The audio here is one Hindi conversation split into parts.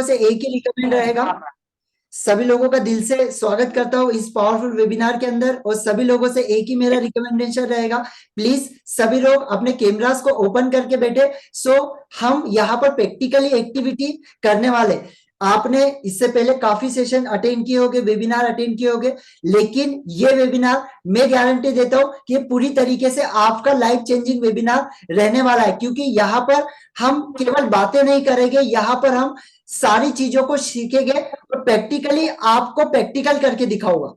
लोगों से एक ही रिकमेंड रहेगा, सभी लोगों का दिल से स्वागत करता हूँ इस पावरफुल वेबिनार के अंदर, और सभी लोगों से एक ही मेरा रिकमेंडेशन रहेगा, प्लीज सभी लोग अपने कैमरास को ओपन करके बैठे। सो हम यहाँ पर प्रैक्टिकली एक्टिविटी करने वाले। आपने इससे पहले काफी सेशन अटेंड किए होंगे, वेबिनार अटेंड किए होंगे, लेकिन ये वेबिनार मैं गारंटी देता हूं कि पूरी तरीके से आपका लाइफ चेंजिंग वेबिनार रहने वाला है, क्योंकि यहाँ पर हम केवल बातें नहीं करेंगे, यहाँ पर हम सारी चीजों को सीखेंगे और प्रैक्टिकली आपको प्रैक्टिकल करके दिखाऊंगा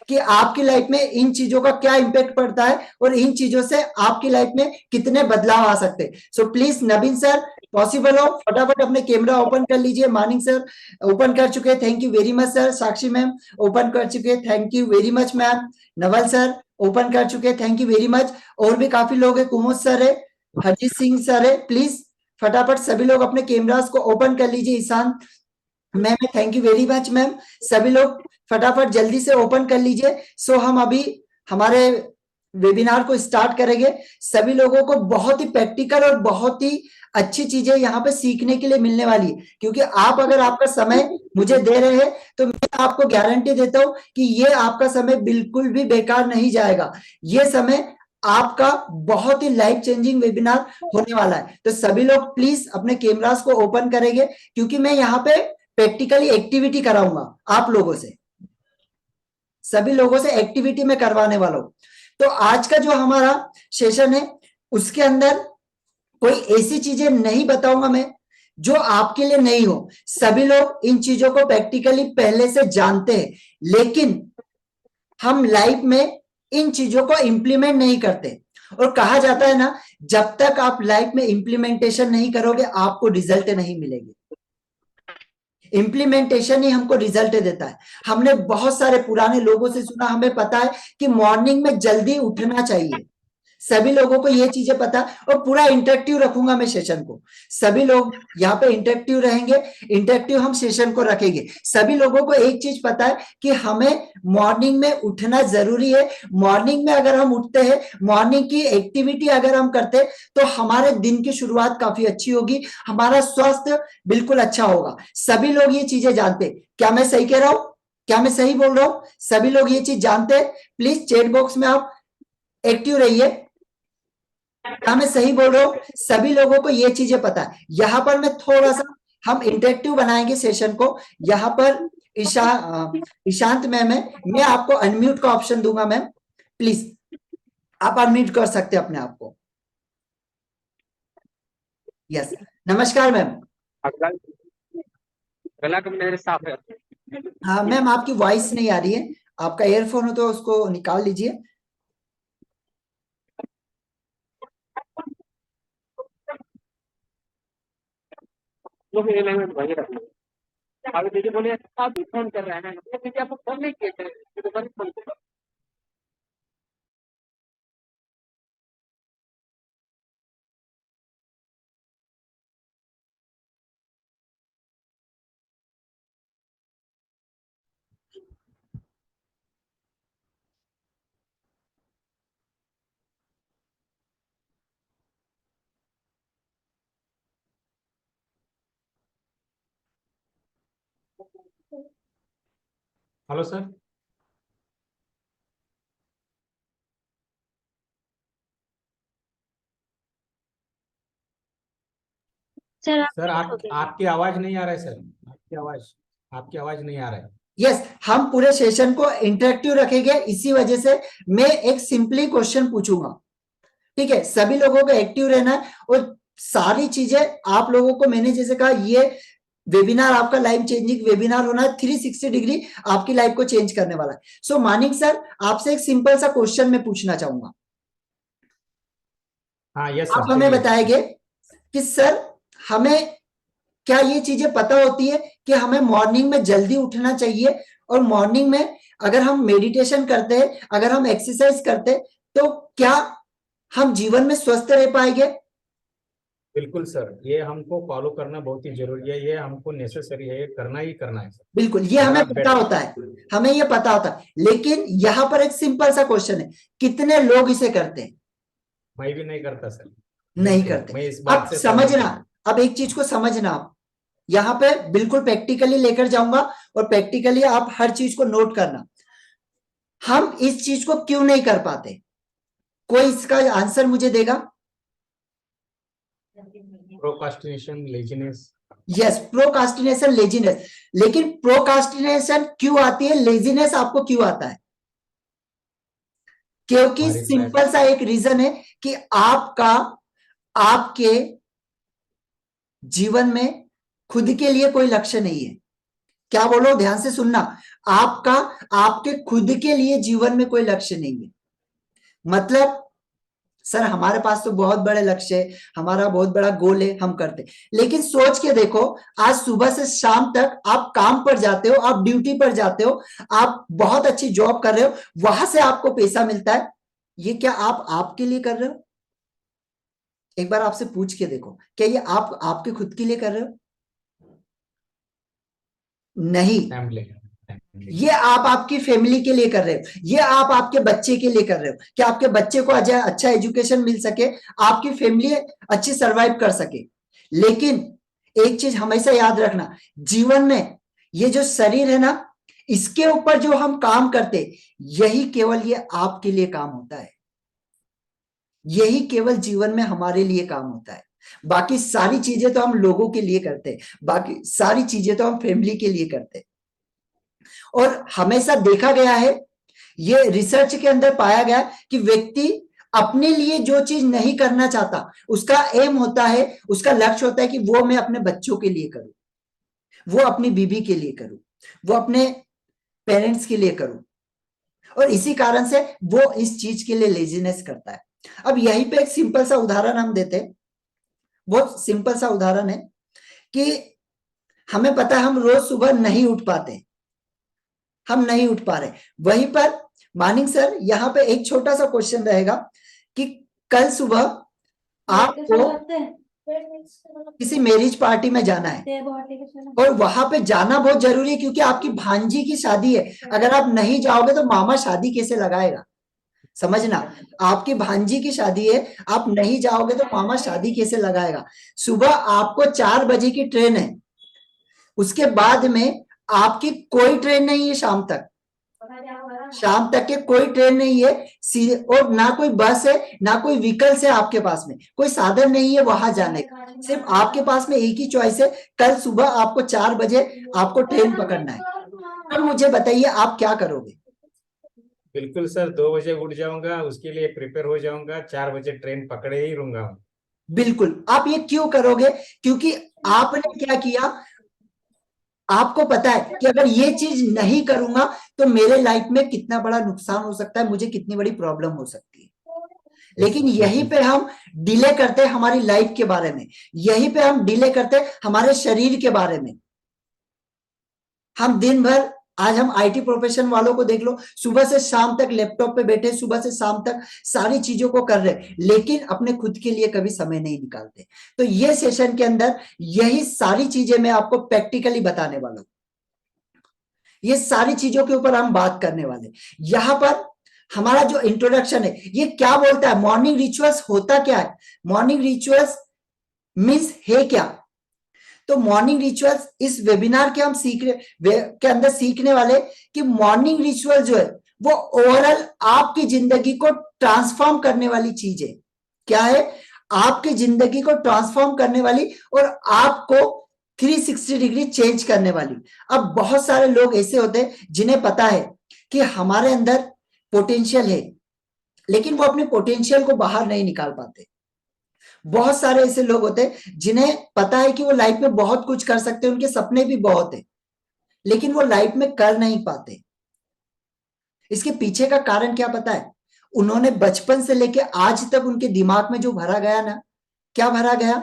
कि आपकी लाइफ में इन चीजों का क्या इंपैक्ट पड़ता है और इन चीजों से आपकी लाइफ में कितने बदलाव आ सकते हैं। So please Naveen sir, possible हो फटाफट अपने कैमरा ओपन कर लीजिए। मानिक सर ओपन कर चुके हैं, thank you very much sir. Sakshi ma'am open कर चुके हैं, thank you very much ma'am. Naval sir open कर चुके हैं, थैंक यू वेरी मच। और भी काफी लोग है, कुमुद सर है, हरजीत सिंह सर है, प्लीज फटाफट सभी लोग अपने कैमरास को ओपन कर लीजिए। Ishan ma'am thank you very much ma'am. सभी लोग फटाफट जल्दी से ओपन कर लीजिए। सो हम अभी हमारे वेबिनार को स्टार्ट करेंगे। सभी लोगों को बहुत ही प्रैक्टिकल और बहुत ही अच्छी चीजें यहाँ पे सीखने के लिए मिलने वाली है, क्योंकि आप अगर आपका समय मुझे दे रहे हैं तो मैं आपको गारंटी देता हूं कि ये आपका समय बिल्कुल भी बेकार नहीं जाएगा। ये समय आपका बहुत ही लाइफ चेंजिंग वेबिनार होने वाला है। तो सभी लोग प्लीज अपने कैमरास को ओपन करेंगे, क्योंकि मैं यहाँ पे प्रैक्टिकली एक्टिविटी कराऊंगा आप लोगों से, सभी लोगों से एक्टिविटी में करवाने वाला हूं। तो आज का जो हमारा सेशन है उसके अंदर कोई ऐसी चीजें नहीं बताऊंगा मैं जो आपके लिए नहीं हो। सभी लोग इन चीजों को प्रैक्टिकली पहले से जानते हैं, लेकिन हम लाइफ में इन चीजों को इंप्लीमेंट नहीं करते। और कहा जाता है ना, जब तक आप लाइफ में इंप्लीमेंटेशन नहीं करोगे आपको रिजल्ट नहीं मिलेंगे। इंप्लीमेंटेशन ही हमको रिजल्ट देता है। हमने बहुत सारे पुराने लोगों से सुना, हमें पता है कि मॉर्निंग में जल्दी उठना चाहिए, सभी लोगों को ये चीजें पता है। और पूरा इंटरेक्टिव रखूंगा मैं सेशन को, सभी लोग यहाँ पे इंटरेक्टिव रहेंगे, इंटरेक्टिव हम सेशन को रखेंगे। सभी लोगों को एक चीज पता है कि हमें मॉर्निंग में उठना जरूरी है। मॉर्निंग में अगर हम उठते हैं, मॉर्निंग की एक्टिविटी अगर हम करते हैं, तो हमारे दिन की शुरुआत काफी अच्छी होगी, हमारा स्वास्थ्य बिल्कुल अच्छा होगा। सभी लोग ये चीजें जानते हैं। क्या मैं सही कह रहा हूं? क्या मैं सही बोल रहा हूं? सभी लोग ये चीज जानते हैं? प्लीज चैट बॉक्स में आप एक्टिव रहिए। क्या मैं सही बोल रहा हूं? सभी लोगों को ये चीजें पता है। यहां पर मैं थोड़ा सा हम इंटरेक्टिव बनाएंगे सेशन को। यहां पर ईशांत मैम है, मैं आपको अनम्यूट का ऑप्शन दूंगा मैम, प्लीज आप अनम्यूट कर सकते हैं अपने आप को। यस, नमस्कार मैम। गला कब मेरे साफ है। हाँ मैम, आपकी वॉइस नहीं आ रही है, आपका ईयरफोन हो तो उसको निकाल लीजिए। तो फिर मैं वही रख लूंगा। अभी दीदी बोले आप भी फोन कर रहे हैं, तो दीदी आपको फोन नहीं किए थे, तो बस फोन कर। Hello sir. सर आपकी आवाज नहीं आ रहा है सर, आपकी आवाज नहीं आ रहा है। यस, हम पूरे सेशन को इंटरेक्टिव रखेंगे, इसी वजह से मैं एक सिंपली क्वेश्चन पूछूंगा, ठीक है? सभी लोगों को एक्टिव रहना है और सारी चीजें आप लोगों को, मैंने जैसे कहा, ये वेबिनार आपका लाइफ चेंजिंग वेबिनार होना है, 360 डिग्री आपकी लाइफ को चेंज करने वाला है। सो मानिक सर, आपसे एक सिंपल सा क्वेश्चन मैं पूछना चाहूंगा। हाँ यस आप सर, हमें बताएंगे कि सर हमें क्या ये चीजें पता होती है कि हमें मॉर्निंग में जल्दी उठना चाहिए, और मॉर्निंग में अगर हम मेडिटेशन करते हैं, अगर हम एक्सरसाइज करते हैं, तो क्या हम जीवन में स्वस्थ रह पाएंगे? बिल्कुल सर, ये हमको फॉलो करना बहुत ही जरूरी है, ये हमको नेसेसरी है, ये करना ही करना है सर। बिल्कुल, ये हमें पता होता है, हमें ये पता होता है, लेकिन यहां पर एक सिंपल सा क्वेश्चन है, कितने लोग इसे करते हैं? मैं भी नहीं करता सर, नहीं मैं करते। इस बात अब से समझना, अब एक चीज को समझना, आप यहाँ पे बिल्कुल प्रैक्टिकली लेकर जाऊंगा और प्रैक्टिकली आप हर चीज को नोट करना। हम इस चीज को क्यों नहीं कर पाते? कोई इसका आंसर मुझे देगा? Procrastination, laziness. Yes, procrastination, laziness. लेकिन प्रोकास्टिनेशन क्यों आती है, लेजीनेस आपको क्यों आता है? क्योंकि हमारी सिंपल सा एक रीजन है कि आपके जीवन में खुद के लिए कोई लक्ष्य नहीं है। क्या बोलो, ध्यान से सुनना। आपके खुद के लिए जीवन में कोई लक्ष्य नहीं है। मतलब सर हमारे पास तो बहुत बड़े लक्ष्य है, हमारा बहुत बड़ा गोल है, हम करते। लेकिन सोच के देखो, आज सुबह से शाम तक आप काम पर जाते हो, आप ड्यूटी पर जाते हो, आप बहुत अच्छी जॉब कर रहे हो, वहां से आपको पैसा मिलता है। ये क्या आप आपके लिए कर रहे हो? एक बार आपसे पूछ के देखो, क्या ये आप आपके खुद के लिए कर रहे हो? नहीं। फैमिली। ये आप आपकी फैमिली के लिए कर रहे हो, ये आप आपके बच्चे के लिए कर रहे हो कि आपके बच्चे को अच्छा एजुकेशन मिल सके, आपकी फैमिली अच्छी सरवाइव कर सके। लेकिन एक चीज हमेशा याद रखना, जीवन में ये जो शरीर है ना, इसके ऊपर जो हम काम करते, यही केवल ये आपके लिए काम होता है। यही केवल जीवन में हमारे लिए काम होता है। बाकी सारी चीजें तो हम लोगों के लिए करते हैं, बाकी सारी चीजें तो हम फैमिली के लिए करते हैं। और हमेशा देखा गया है, ये रिसर्च के अंदर पाया गया कि व्यक्ति अपने लिए जो चीज नहीं करना चाहता, उसका एम होता है, उसका लक्ष्य होता है कि वो मैं अपने बच्चों के लिए करूं, वो अपनी बीबी के लिए करूं, वो अपने पेरेंट्स के लिए करूं। और इसी कारण से वो इस चीज के लिए लेजीनेस करता है। अब यहीं पे एक सिंपल सा उदाहरण हम देते हैं, बहुत सिंपल सा उदाहरण है कि हमें पता है हम रोज सुबह नहीं उठ पाते, हम नहीं उठ पा रहे। वहीं पर मानिक सर, यहाँ पे एक छोटा सा क्वेश्चन रहेगा कि कल सुबह आपको किसी मैरिज पार्टी में जाना है और वहां पे जाना बहुत जरूरी है क्योंकि आपकी भांजी की शादी है। अगर आप नहीं जाओगे तो मामा शादी कैसे लगाएगा? समझना, आपकी भांजी की शादी है, आप नहीं जाओगे तो मामा शादी कैसे लगाएगा? सुबह आपको 4 बजे की ट्रेन है, उसके बाद में आपकी कोई ट्रेन नहीं है शाम तक, शाम तक के कोई ट्रेन नहीं है, और ना कोई बस है, ना कोई व्हीकल्स है, आपके पास में कोई साधन नहीं है वहां जाने का। सिर्फ आपके पास में एक ही चॉइस है, कल सुबह आपको 4 बजे आपको ट्रेन पकड़ना है। अब मुझे बताइए आप क्या करोगे? बिल्कुल सर, 2 बजे उठ जाऊंगा, उसके लिए प्रिपेयर हो जाऊंगा, 4 बजे ट्रेन पकड़े ही रहूंगा। बिल्कुल। आप ये क्यों करोगे? क्योंकि आपने क्या किया, आपको पता है कि अगर ये चीज नहीं करूंगा तो मेरे लाइफ में कितना बड़ा नुकसान हो सकता है, मुझे कितनी बड़ी प्रॉब्लम हो सकती है। लेकिन यहीं पे हम डिले करते हैं हमारी लाइफ के बारे में, यहीं पे हम डिले करते हैं हमारे शरीर के बारे में। हम दिन भर, आज हम आईटी प्रोफेशन वालों को देख लो, सुबह से शाम तक लैपटॉप पे बैठे, सुबह से शाम तक सारी चीजों को कर रहे, लेकिन अपने खुद के लिए कभी समय नहीं निकालते। तो ये सेशन के अंदर यही सारी चीजें मैं आपको प्रैक्टिकली बताने वाला हूं, ये सारी चीजों के ऊपर हम बात करने वाले। यहां पर हमारा जो इंट्रोडक्शन है ये क्या बोलता है, मॉर्निंग रिचुअल्स होता क्या है, मॉर्निंग रिचुअल्स मीन्स है क्या? तो मॉर्निंग रिचुअल्स इस वेबिनार के हम के अंदर सीखने वाले कि मॉर्निंग रिचुअल जो है वो ओवरऑल आपकी जिंदगी को ट्रांसफॉर्म करने वाली चीज है। क्या है? आपकी जिंदगी को ट्रांसफॉर्म करने वाली और आपको 360 डिग्री चेंज करने वाली। अब बहुत सारे लोग ऐसे होते हैं जिन्हें पता है कि हमारे अंदर पोटेंशियल है, लेकिन वो अपने पोटेंशियल को बाहर नहीं निकाल पाते। बहुत सारे ऐसे लोग होते हैं जिन्हें पता है कि वो लाइफ में बहुत कुछ कर सकते हैं, उनके सपने भी बहुत है, लेकिन वो लाइफ में कर नहीं पाते। इसके पीछे का कारण क्या पता है? उन्होंने बचपन से लेके आज तक उनके दिमाग में जो भरा गया ना, क्या भरा गया?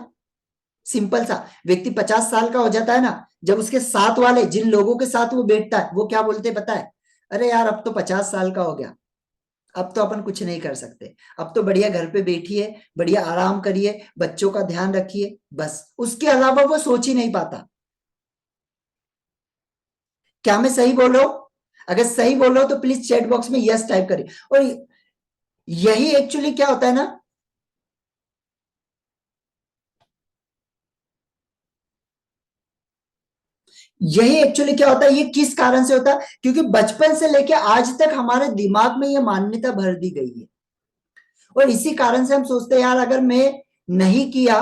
सिंपल सा, व्यक्ति 50 साल का हो जाता है ना, जब उसके साथ वाले जिन लोगों के साथ वो बैठता है वो क्या बोलते पता है? अरे यार अब तो 50 साल का हो गया, अब तो अपन कुछ नहीं कर सकते, अब तो बढ़िया घर पे बैठिए, बढ़िया आराम करिए, बच्चों का ध्यान रखिए, बस उसके अलावा वो सोच ही नहीं पाता। क्या मैं सही बोल रहा हूं? अगर सही बोल रहा हूं तो प्लीज चैट बॉक्स में यस टाइप करिए। और यही एक्चुअली क्या होता है ना, यही एक्चुअली क्या होता है, ये किस कारण से होता है, क्योंकि बचपन से लेके आज तक हमारे दिमाग में ये मान्यता भर दी गई है, और इसी कारण से हम सोचते हैं यार अगर मैं नहीं किया,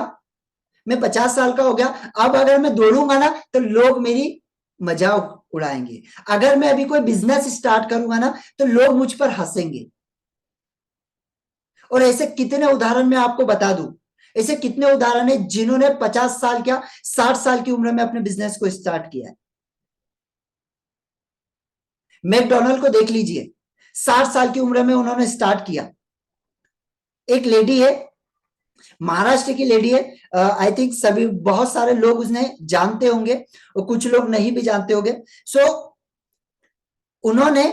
मैं 50 साल का हो गया, अब अगर मैं दौड़ूंगा ना तो लोग मेरी मजाक उड़ाएंगे, अगर मैं अभी कोई बिजनेस स्टार्ट करूंगा ना तो लोग मुझ पर हंसेंगे। और ऐसे कितने उदाहरण मैं आपको बता दूं, ऐसे कितने उदाहरण है जिन्होंने 50 साल क्या 60 साल की उम्र में अपने बिजनेस को स्टार्ट किया है। मैकडोनाल्ड को देख लीजिए, 60 साल की उम्र में उन्होंने स्टार्ट किया। एक लेडी है, महाराष्ट्र की लेडी है, आई थिंक सभी बहुत सारे लोग उसने जानते होंगे और कुछ लोग नहीं भी जानते होंगे। सो उन्होंने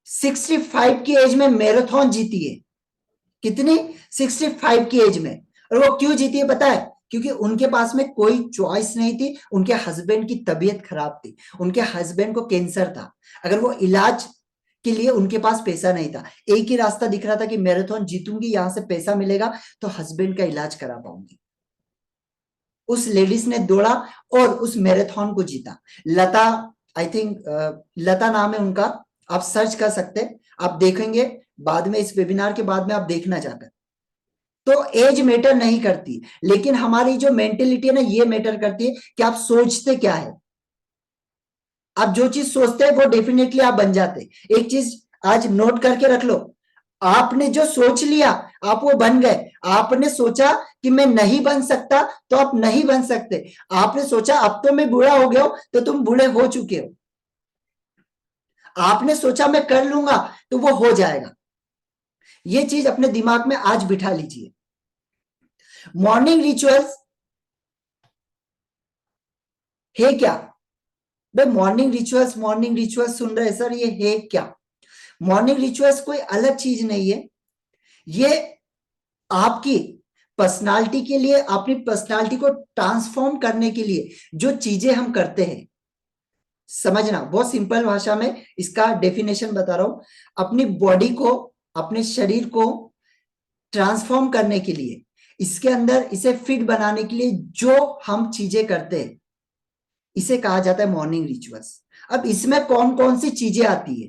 65 की एज में मैराथन जीती है। कितनी? 65 की एज में। और वो क्यों जीती है पता है? क्योंकि उनके पास में कोई चॉइस नहीं थी, उनके हस्बैंड की तबीयत खराब थी, उनके हस्बैंड को कैंसर था, अगर वो इलाज के लिए उनके पास पैसा नहीं था, एक ही रास्ता दिख रहा था कि मैराथन जीतूंगी, यहां से पैसा मिलेगा तो हस्बैंड का इलाज करा पाऊंगी। उस लेडीज ने दौड़ा और उस मैराथन को जीता। लता, आई थिंक लता नाम है उनका, आप सर्च कर सकते, आप देखेंगे बाद में, इस वेबिनार के बाद में आप देखना जाकर। तो एज मैटर नहीं करती, लेकिन हमारी जो मेंटेलिटी है ना, ये मैटर करती है कि आप सोचते क्या है। आप जो चीज सोचते हैं वो डेफिनेटली आप बन जाते। एक चीज आज नोट करके रख लो, आपने जो सोच लिया आप वो बन गए। आपने सोचा कि मैं नहीं बन सकता तो आप नहीं बन सकते, आपने सोचा अब तो मैं बूढ़ा हो गया हूं तो तुम बूढ़े हो चुके हो, आपने सोचा मैं कर लूंगा तो वो हो जाएगा। ये चीज अपने दिमाग में आज बिठा लीजिए। मॉर्निंग रिचुअल्स है क्या भाई? मॉर्निंग रिचुअल्स सुन रहे सर, ये है क्या? मॉर्निंग रिचुअल्स कोई अलग चीज नहीं है, ये आपकी पर्सनालिटी के लिए, अपनी पर्सनालिटी को ट्रांसफॉर्म करने के लिए जो चीजें हम करते हैं। समझना, बहुत सिंपल भाषा में इसका डेफिनेशन बता रहा हूं। अपनी बॉडी को, अपने शरीर को ट्रांसफॉर्म करने के लिए, इसके अंदर इसे फिट बनाने के लिए जो हम चीजें करते हैं, इसे कहा जाता है मॉर्निंग रिचुअल्स। अब इसमें कौन कौन सी चीजें आती है?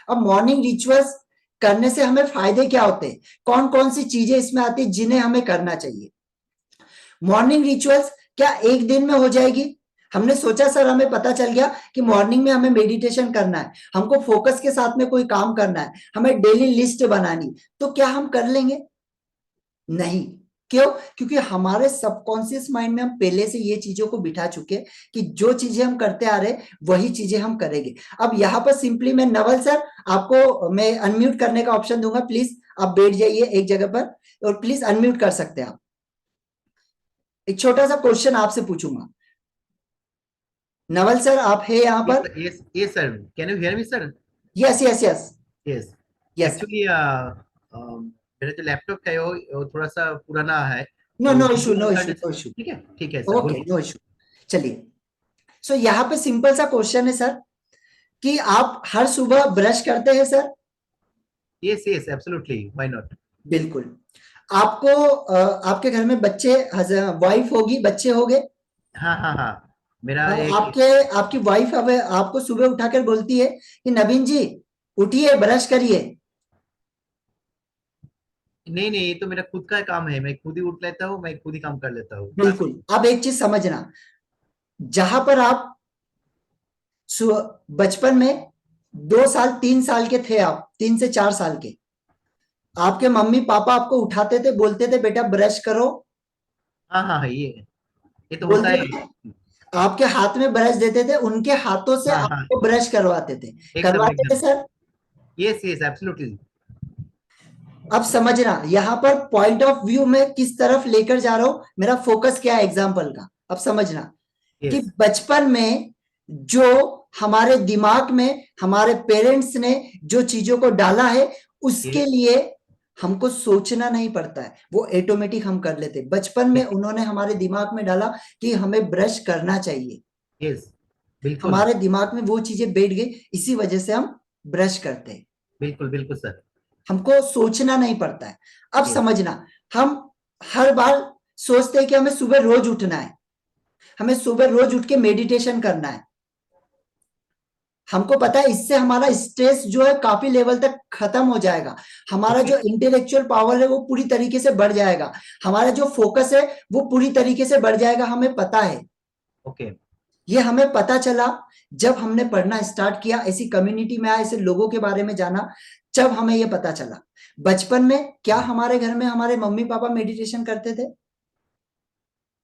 अब मॉर्निंग रिचुअल्स करने से हमें फायदे क्या होते हैं, कौन कौन सी चीजें इसमें आती है जिन्हें हमें करना चाहिए? मॉर्निंग रिचुअल्स क्या एक दिन में हो जाएगी? हमने सोचा सर हमें पता चल गया कि मॉर्निंग में हमें मेडिटेशन करना है, हमको फोकस के साथ में कोई काम करना है, हमें डेली लिस्ट बनानी, तो क्या हम कर लेंगे? नहीं। क्यों? क्योंकि हमारे सबकॉन्शियस माइंड में हम पहले से ये चीजों को बिठा चुके कि जो चीजें हम करते आ रहे वही चीजें हम करेंगे। अब यहाँ पर सिंपली मैं नवल सर आपको मैं अनम्यूट करने का ऑप्शन दूंगा, प्लीज आप बैठ जाइए एक जगह पर और प्लीज अनम्यूट कर सकते हैं आप। एक छोटा सा क्वेश्चन आपसे पूछूंगा। नवल सर आप है यहाँ पर? Yes, sir. Can you hear me, sir? Yes yes yes Yes. Yes. Actually, मेरा जो लैपटॉप है वो थोड़ा सा पुराना है। नो तो no issue, no issue, no issue. ठीक है सर, ओके, बोलिए। No issue. चलिए, सो यहाँ पे सिंपल सा क्वेश्चन है सर कि आप हर सुबह ब्रश करते हैं sir? Yes, absolutely. Why not? बिल्कुल। आपको आपके घर में बच्चे, वाइफ होगी, बच्चे होंगे? हाँ, मेरा आपके आपकी वाइफ अब आपको सुबह उठाकर बोलती है कि नवीन जी उठिए, ब्रश करिए? नहीं, ये तो मेरा खुद का काम है, मैं खुद ही उठ लेता हूँ, मैं खुद ही काम कर लेता हूँ। बिल्कुल। अब एक चीज समझना, जहां पर आप बचपन में 2 साल 3 साल के थे, आप 3 से 4 साल के, आपके मम्मी पापा आपको उठाते थे, बोलते थे बेटा ब्रश करो, हाँ, ये तो होता बोलते है। थे, आपके हाथ में ब्रश देते थे, उनके हाथों से हाँ, आपको ब्रश करवाते थे, करवाते थे एकदम। सर? Yes, absolutely. अब समझना यहाँ पर पॉइंट ऑफ व्यू में किस तरफ लेकर जा रहा हूं, मेरा फोकस क्या है एग्जाम्पल का। अब समझना कि बचपन में जो हमारे दिमाग में हमारे पेरेंट्स ने जो चीजों को डाला है, उसके लिए हमको सोचना नहीं पड़ता है, वो ऑटोमेटिक हम कर लेते। बचपन में उन्होंने हमारे दिमाग में डाला कि हमें ब्रश करना चाहिए, बिल्कुल, हमारे दिमाग में वो चीजें बैठ गई, इसी वजह से हम ब्रश करते हैं। बिल्कुल सर, हमको सोचना नहीं पड़ता है। अब समझना, हम हर बार सोचते हैं कि हमें सुबह रोज उठना है, हमें सुबह रोज उठ के मेडिटेशन करना है। हमको पता है इससे हमारा स्ट्रेस जो है काफी लेवल तक खत्म हो जाएगा, हमारा जो इंटेलेक्चुअल पावर है वो पूरी तरीके से बढ़ जाएगा, हमारा जो फोकस है वो पूरी तरीके से बढ़ जाएगा, हमें पता है। ओके। ये हमें पता चला जब हमने पढ़ना स्टार्ट किया, ऐसी कम्युनिटी में आए, ऐसे लोगों के बारे में जाना, जब हमें ये पता चला। बचपन में क्या हमारे घर में हमारे मम्मी पापा मेडिटेशन करते थे?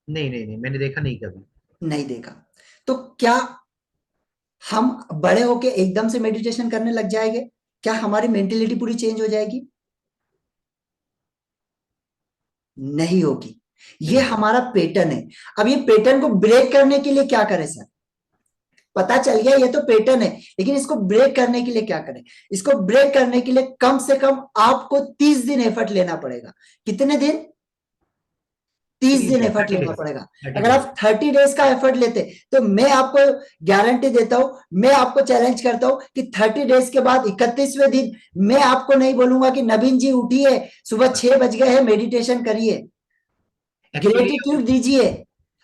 नहीं नहीं नहीं, मैंने देखा नहीं कभी। नहीं देखा। तो क्या हम बड़े होके एकदम से मेडिटेशन करने लग जाएंगे? क्या हमारी मेंटेलिटी पूरी चेंज हो जाएगी? नहीं होगी। ये हमारा पैटर्न है। अब ये पैटर्न को ब्रेक करने के लिए क्या करें सर? पता चल गया ये तो पैटर्न है, लेकिन इसको ब्रेक करने के लिए क्या करें? इसको ब्रेक करने के लिए कम से कम आपको 30 दिन एफर्ट लेना पड़ेगा। कितने दिन? 30 दिन एफर्ट लेना पड़ेगा। अगर आप 30 डेज का एफर्ट लेते तो मैं आपको गारंटी देता हूं, मैं आपको चैलेंज करता हूं कि 30 डेज के बाद 31वें दिन मैं आपको नहीं बोलूंगा कि नवीन जी उठिए, सुबह 6 बज गए हैं, मेडिटेशन करिए, ग्रेटिट्यूड दीजिए,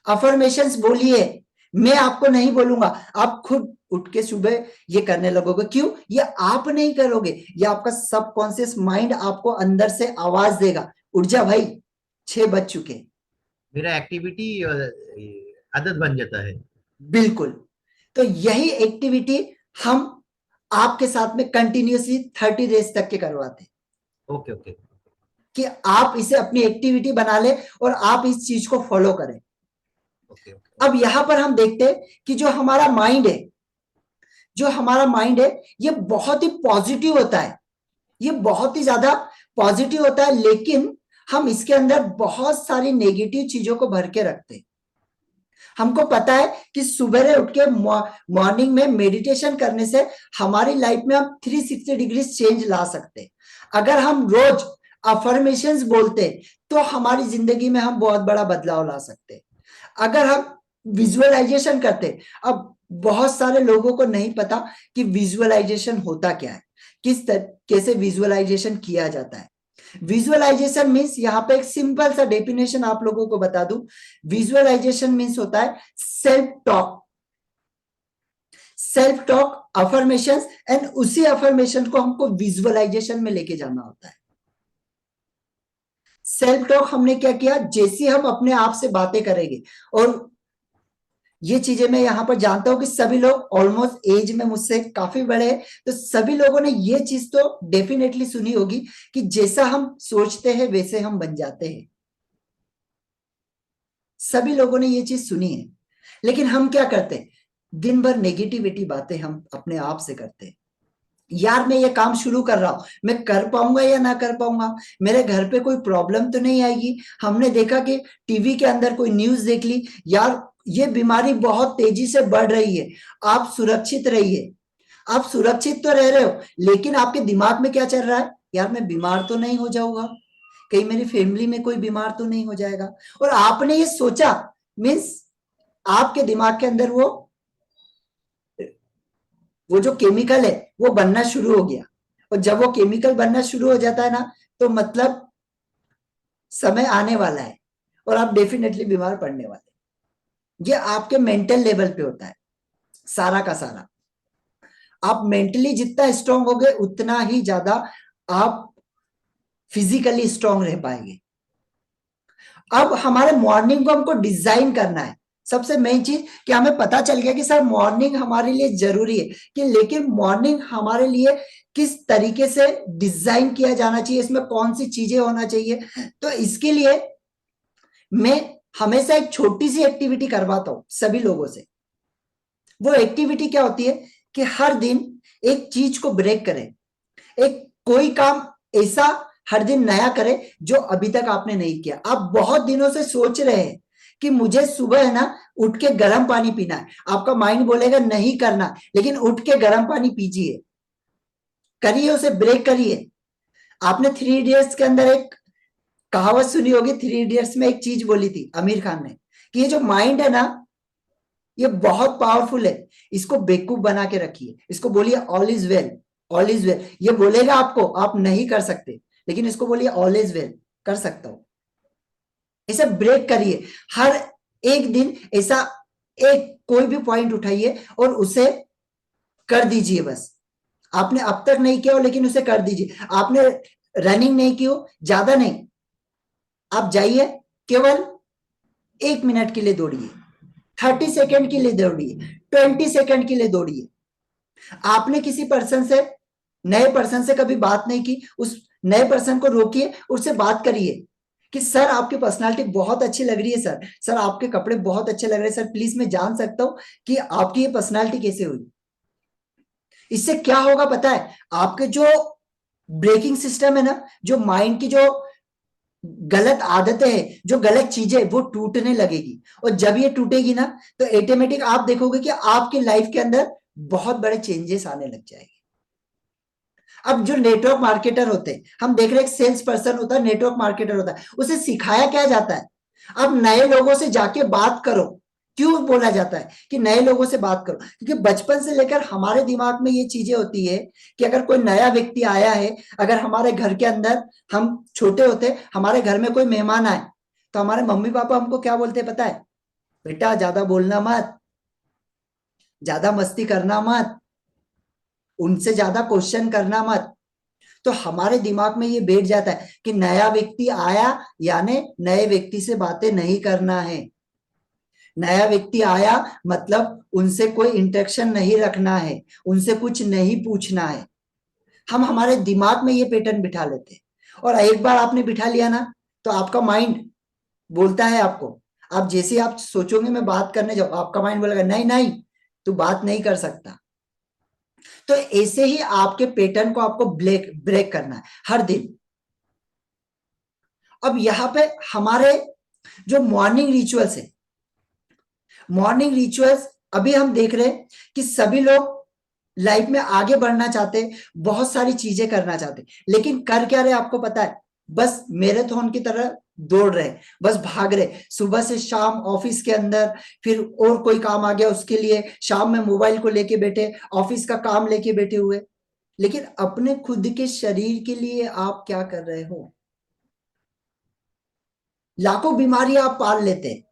अफर्मेशंस बोलिए। मैं आपको नहीं बोलूंगा, आप खुद उठ के सुबह ये करने लगोगे। क्यों? ये आप नहीं करोगे, ये आपका सबकॉन्शियस माइंड आपको अंदर से आवाज देगा, उठ जा भाई, 6 बज चुके। मेरा एक्टिविटी आदत बन जाता है। बिल्कुल। तो यही एक्टिविटी हम आपके साथ में कंटिन्यूसली 30 डेज तक के करवाते हैं ओके ओके। कि आप इसे अपनी एक्टिविटी बना ले और आप इस चीज को फॉलो करें। Okay okay. अब यहां पर हम देखते हैं कि जो हमारा माइंड है, जो हमारा माइंड है, ये बहुत ही पॉजिटिव होता है, ये बहुत ही ज्यादा पॉजिटिव होता है, लेकिन हम इसके अंदर बहुत सारी नेगेटिव चीजों को भर के रखते हैं। हमको पता है कि सुबह उठ के मॉर्निंग में मेडिटेशन करने से हमारी लाइफ में हम 360 डिग्री चेंज ला सकते हैं। अगर हम रोज अफर्मेशंस बोलते तो हमारी जिंदगी में हम बहुत बड़ा बदलाव ला सकते हैं। अगर हम विजुअलाइजेशन करते, अब बहुत सारे लोगों को नहीं पता कि विजुअलाइजेशन होता क्या है, किस तरीके से विजुअलाइजेशन किया जाता है। विजुअलाइजेशन मीन्स, यहाँ पे एक सिंपल सा डेफिनेशन आप लोगों को बता दूं, विजुअलाइजेशन मीन्स होता है self talk, self talk, affirmations, and उसी अफर्मेशन को हमको विजुअलाइजेशन में लेके जाना होता है। सेल्फ टॉक हमने क्या किया, जैसे हम अपने आप से बातें करेंगे, और ये चीजें मैं यहां पर जानता हूं कि सभी लोग ऑलमोस्ट एज में मुझसे काफी बड़े हैं, तो सभी लोगों ने ये चीज तो डेफिनेटली सुनी होगी कि जैसा हम सोचते हैं वैसे हम बन जाते हैं। सभी लोगों ने ये चीज सुनी है, लेकिन हम क्या करते हैं, दिन भर नेगेटिविटी बातें हम अपने आप से करते हैं। यार मैं ये काम शुरू कर रहा हूं, मैं कर पाऊंगा या ना कर पाऊंगा, मेरे घर पे कोई प्रॉब्लम तो नहीं आएगी। हमने देखा कि टीवी के अंदर कोई न्यूज देख ली, यार ये बीमारी बहुत तेजी से बढ़ रही है, आप सुरक्षित रहिए। आप सुरक्षित तो रह रहे हो, लेकिन आपके दिमाग में क्या चल रहा है, यार मैं बीमार तो नहीं हो जाऊंगा, कहीं मेरी फैमिली में कोई बीमार तो नहीं हो जाएगा। और आपने ये सोचा, मीन्स आपके दिमाग के अंदर वो जो केमिकल है वो बनना शुरू हो गया, और जब वो केमिकल बनना शुरू हो जाता है ना, तो मतलब समय आने वाला है और आप डेफिनेटली बीमार पड़ने वाले। ये आपके मेंटल लेवल पे होता है सारा का सारा। आप मेंटली जितना स्ट्रांग होगे उतना ही ज्यादा आप फिजिकली स्ट्रांग रह पाएंगे। अब हमारे मॉर्निंग को हमको डिजाइन करना है। सबसे मेन चीज कि हमें पता चल गया कि सर मॉर्निंग हमारे लिए जरूरी है, कि लेकिन मॉर्निंग हमारे लिए किस तरीके से डिजाइन किया जाना चाहिए, इसमें कौन सी चीजें होना चाहिए। तो इसके लिए मैं हमेशा एक छोटी सी एक्टिविटी करवाता हूं सभी लोगों से। वो एक्टिविटी क्या होती है कि हर दिन एक चीज को ब्रेक करें, एक कोई काम ऐसा हर दिन नया करें जो अभी तक आपने नहीं किया। आप बहुत दिनों से सोच रहे हैं कि मुझे सुबह है ना उठ के गर्म पानी पीना है, आपका माइंड बोलेगा नहीं करना, लेकिन उठ के गर्म पानी पीजिए, करिए, उसे ब्रेक करिए। आपने 3 इडियट्स के अंदर एक कहावत सुनी होगी, 3 इडियट्स में एक चीज बोली थी आमिर खान ने कि ये जो माइंड है ना ये बहुत पावरफुल है, इसको बेवकूफ बना के रखिए, इसको बोलिए all is well, all is well. ये बोलेगा आपको आप नहीं कर सकते, लेकिन इसको बोलिए ऑल इज वेल, कर सकता हूं। इसे ब्रेक करिए। हर एक दिन ऐसा एक कोई भी पॉइंट उठाइए और उसे कर दीजिए। बस आपने अब तक नहीं किया हो लेकिन उसे कर दीजिए। आपने रनिंग नहीं की हो, ज्यादा नहीं, आप जाइए, केवल 1 मिनट के लिए दौड़िए, 30 सेकेंड के लिए दौड़िए, 20 सेकेंड के लिए दौड़िए। आपने किसी पर्सन से, नए पर्सन से कभी बात नहीं की, उस नए पर्सन को रोकिए, उससे बात करिए कि सर आपकी पर्सनालिटी बहुत अच्छी लग रही है, सर आपके कपड़े बहुत अच्छे लग रहे हैं, सर प्लीज मैं जान सकता हूं कि आपकी ये पर्सनालिटी कैसे हुई। इससे क्या होगा पता है? आपके जो ब्रेकिंग सिस्टम है ना, जो माइंड की जो गलत आदतें हैं, जो गलत चीजें, वो टूटने लगेगी। और जब ये टूटेगी ना, तो ऑटोमेटिक आप देखोगे कि आपकी लाइफ के अंदर बहुत बड़े चेंजेस आने लग जाएंगे। अब जो नेटवर्क मार्केटर होते हैं, हम देख रहे हैं, एक सेल्स पर्सन होता है, नेटवर्क मार्केटर होता है, उसे सिखाया क्या जाता है? अब नए लोगों से जाके बात करो। क्यों बोला जाता है कि नए लोगों से बात करो? क्योंकि बचपन से लेकर हमारे दिमाग में ये चीजें होती है कि अगर कोई नया व्यक्ति आया है, अगर हमारे घर के अंदर, हम छोटे होते, हमारे घर में कोई मेहमान आए, तो हमारे मम्मी पापा हमको क्या बोलते हैं पता है? बेटा ज्यादा बोलना मत, ज्यादा मस्ती करना मत, उनसे ज्यादा क्वेश्चन करना मत। तो हमारे दिमाग में ये बैठ जाता है कि नया व्यक्ति आया यानी नए व्यक्ति से बातें नहीं करना है, नया व्यक्ति आया मतलब उनसे कोई इंटरेक्शन नहीं रखना है, उनसे कुछ नहीं पूछना है। हम हमारे दिमाग में ये पैटर्न बिठा लेते हैं। और एक बार आपने बिठा लिया ना, तो आपका माइंड बोलता है आपको, आप जैसे आप सोचोगे मैं बात करने जाऊं, आपका माइंड बोलेगा नहीं नहीं, तू बात नहीं कर सकता। तो ऐसे ही आपके पैटर्न को आपको ब्रेक करना है हर दिन। अब यहां पे हमारे जो मॉर्निंग रिचुअल्स है, मॉर्निंग रिचुअल्स, अभी हम देख रहे हैं कि सभी लोग लाइफ में आगे बढ़ना चाहते, बहुत सारी चीजें करना चाहते, लेकिन कर क्या रहे आपको पता है? बस मैराथन की तरह दौड़ रहे, बस भाग रहे, सुबह से शाम ऑफिस के अंदर, फिर और कोई काम आ गया उसके लिए, शाम में मोबाइल को लेके बैठे, ऑफिस का काम लेके बैठे हुए। लेकिन अपने खुद के शरीर के लिए आप क्या कर रहे हो? लाखों बीमारियां आप पाल लेते हैं,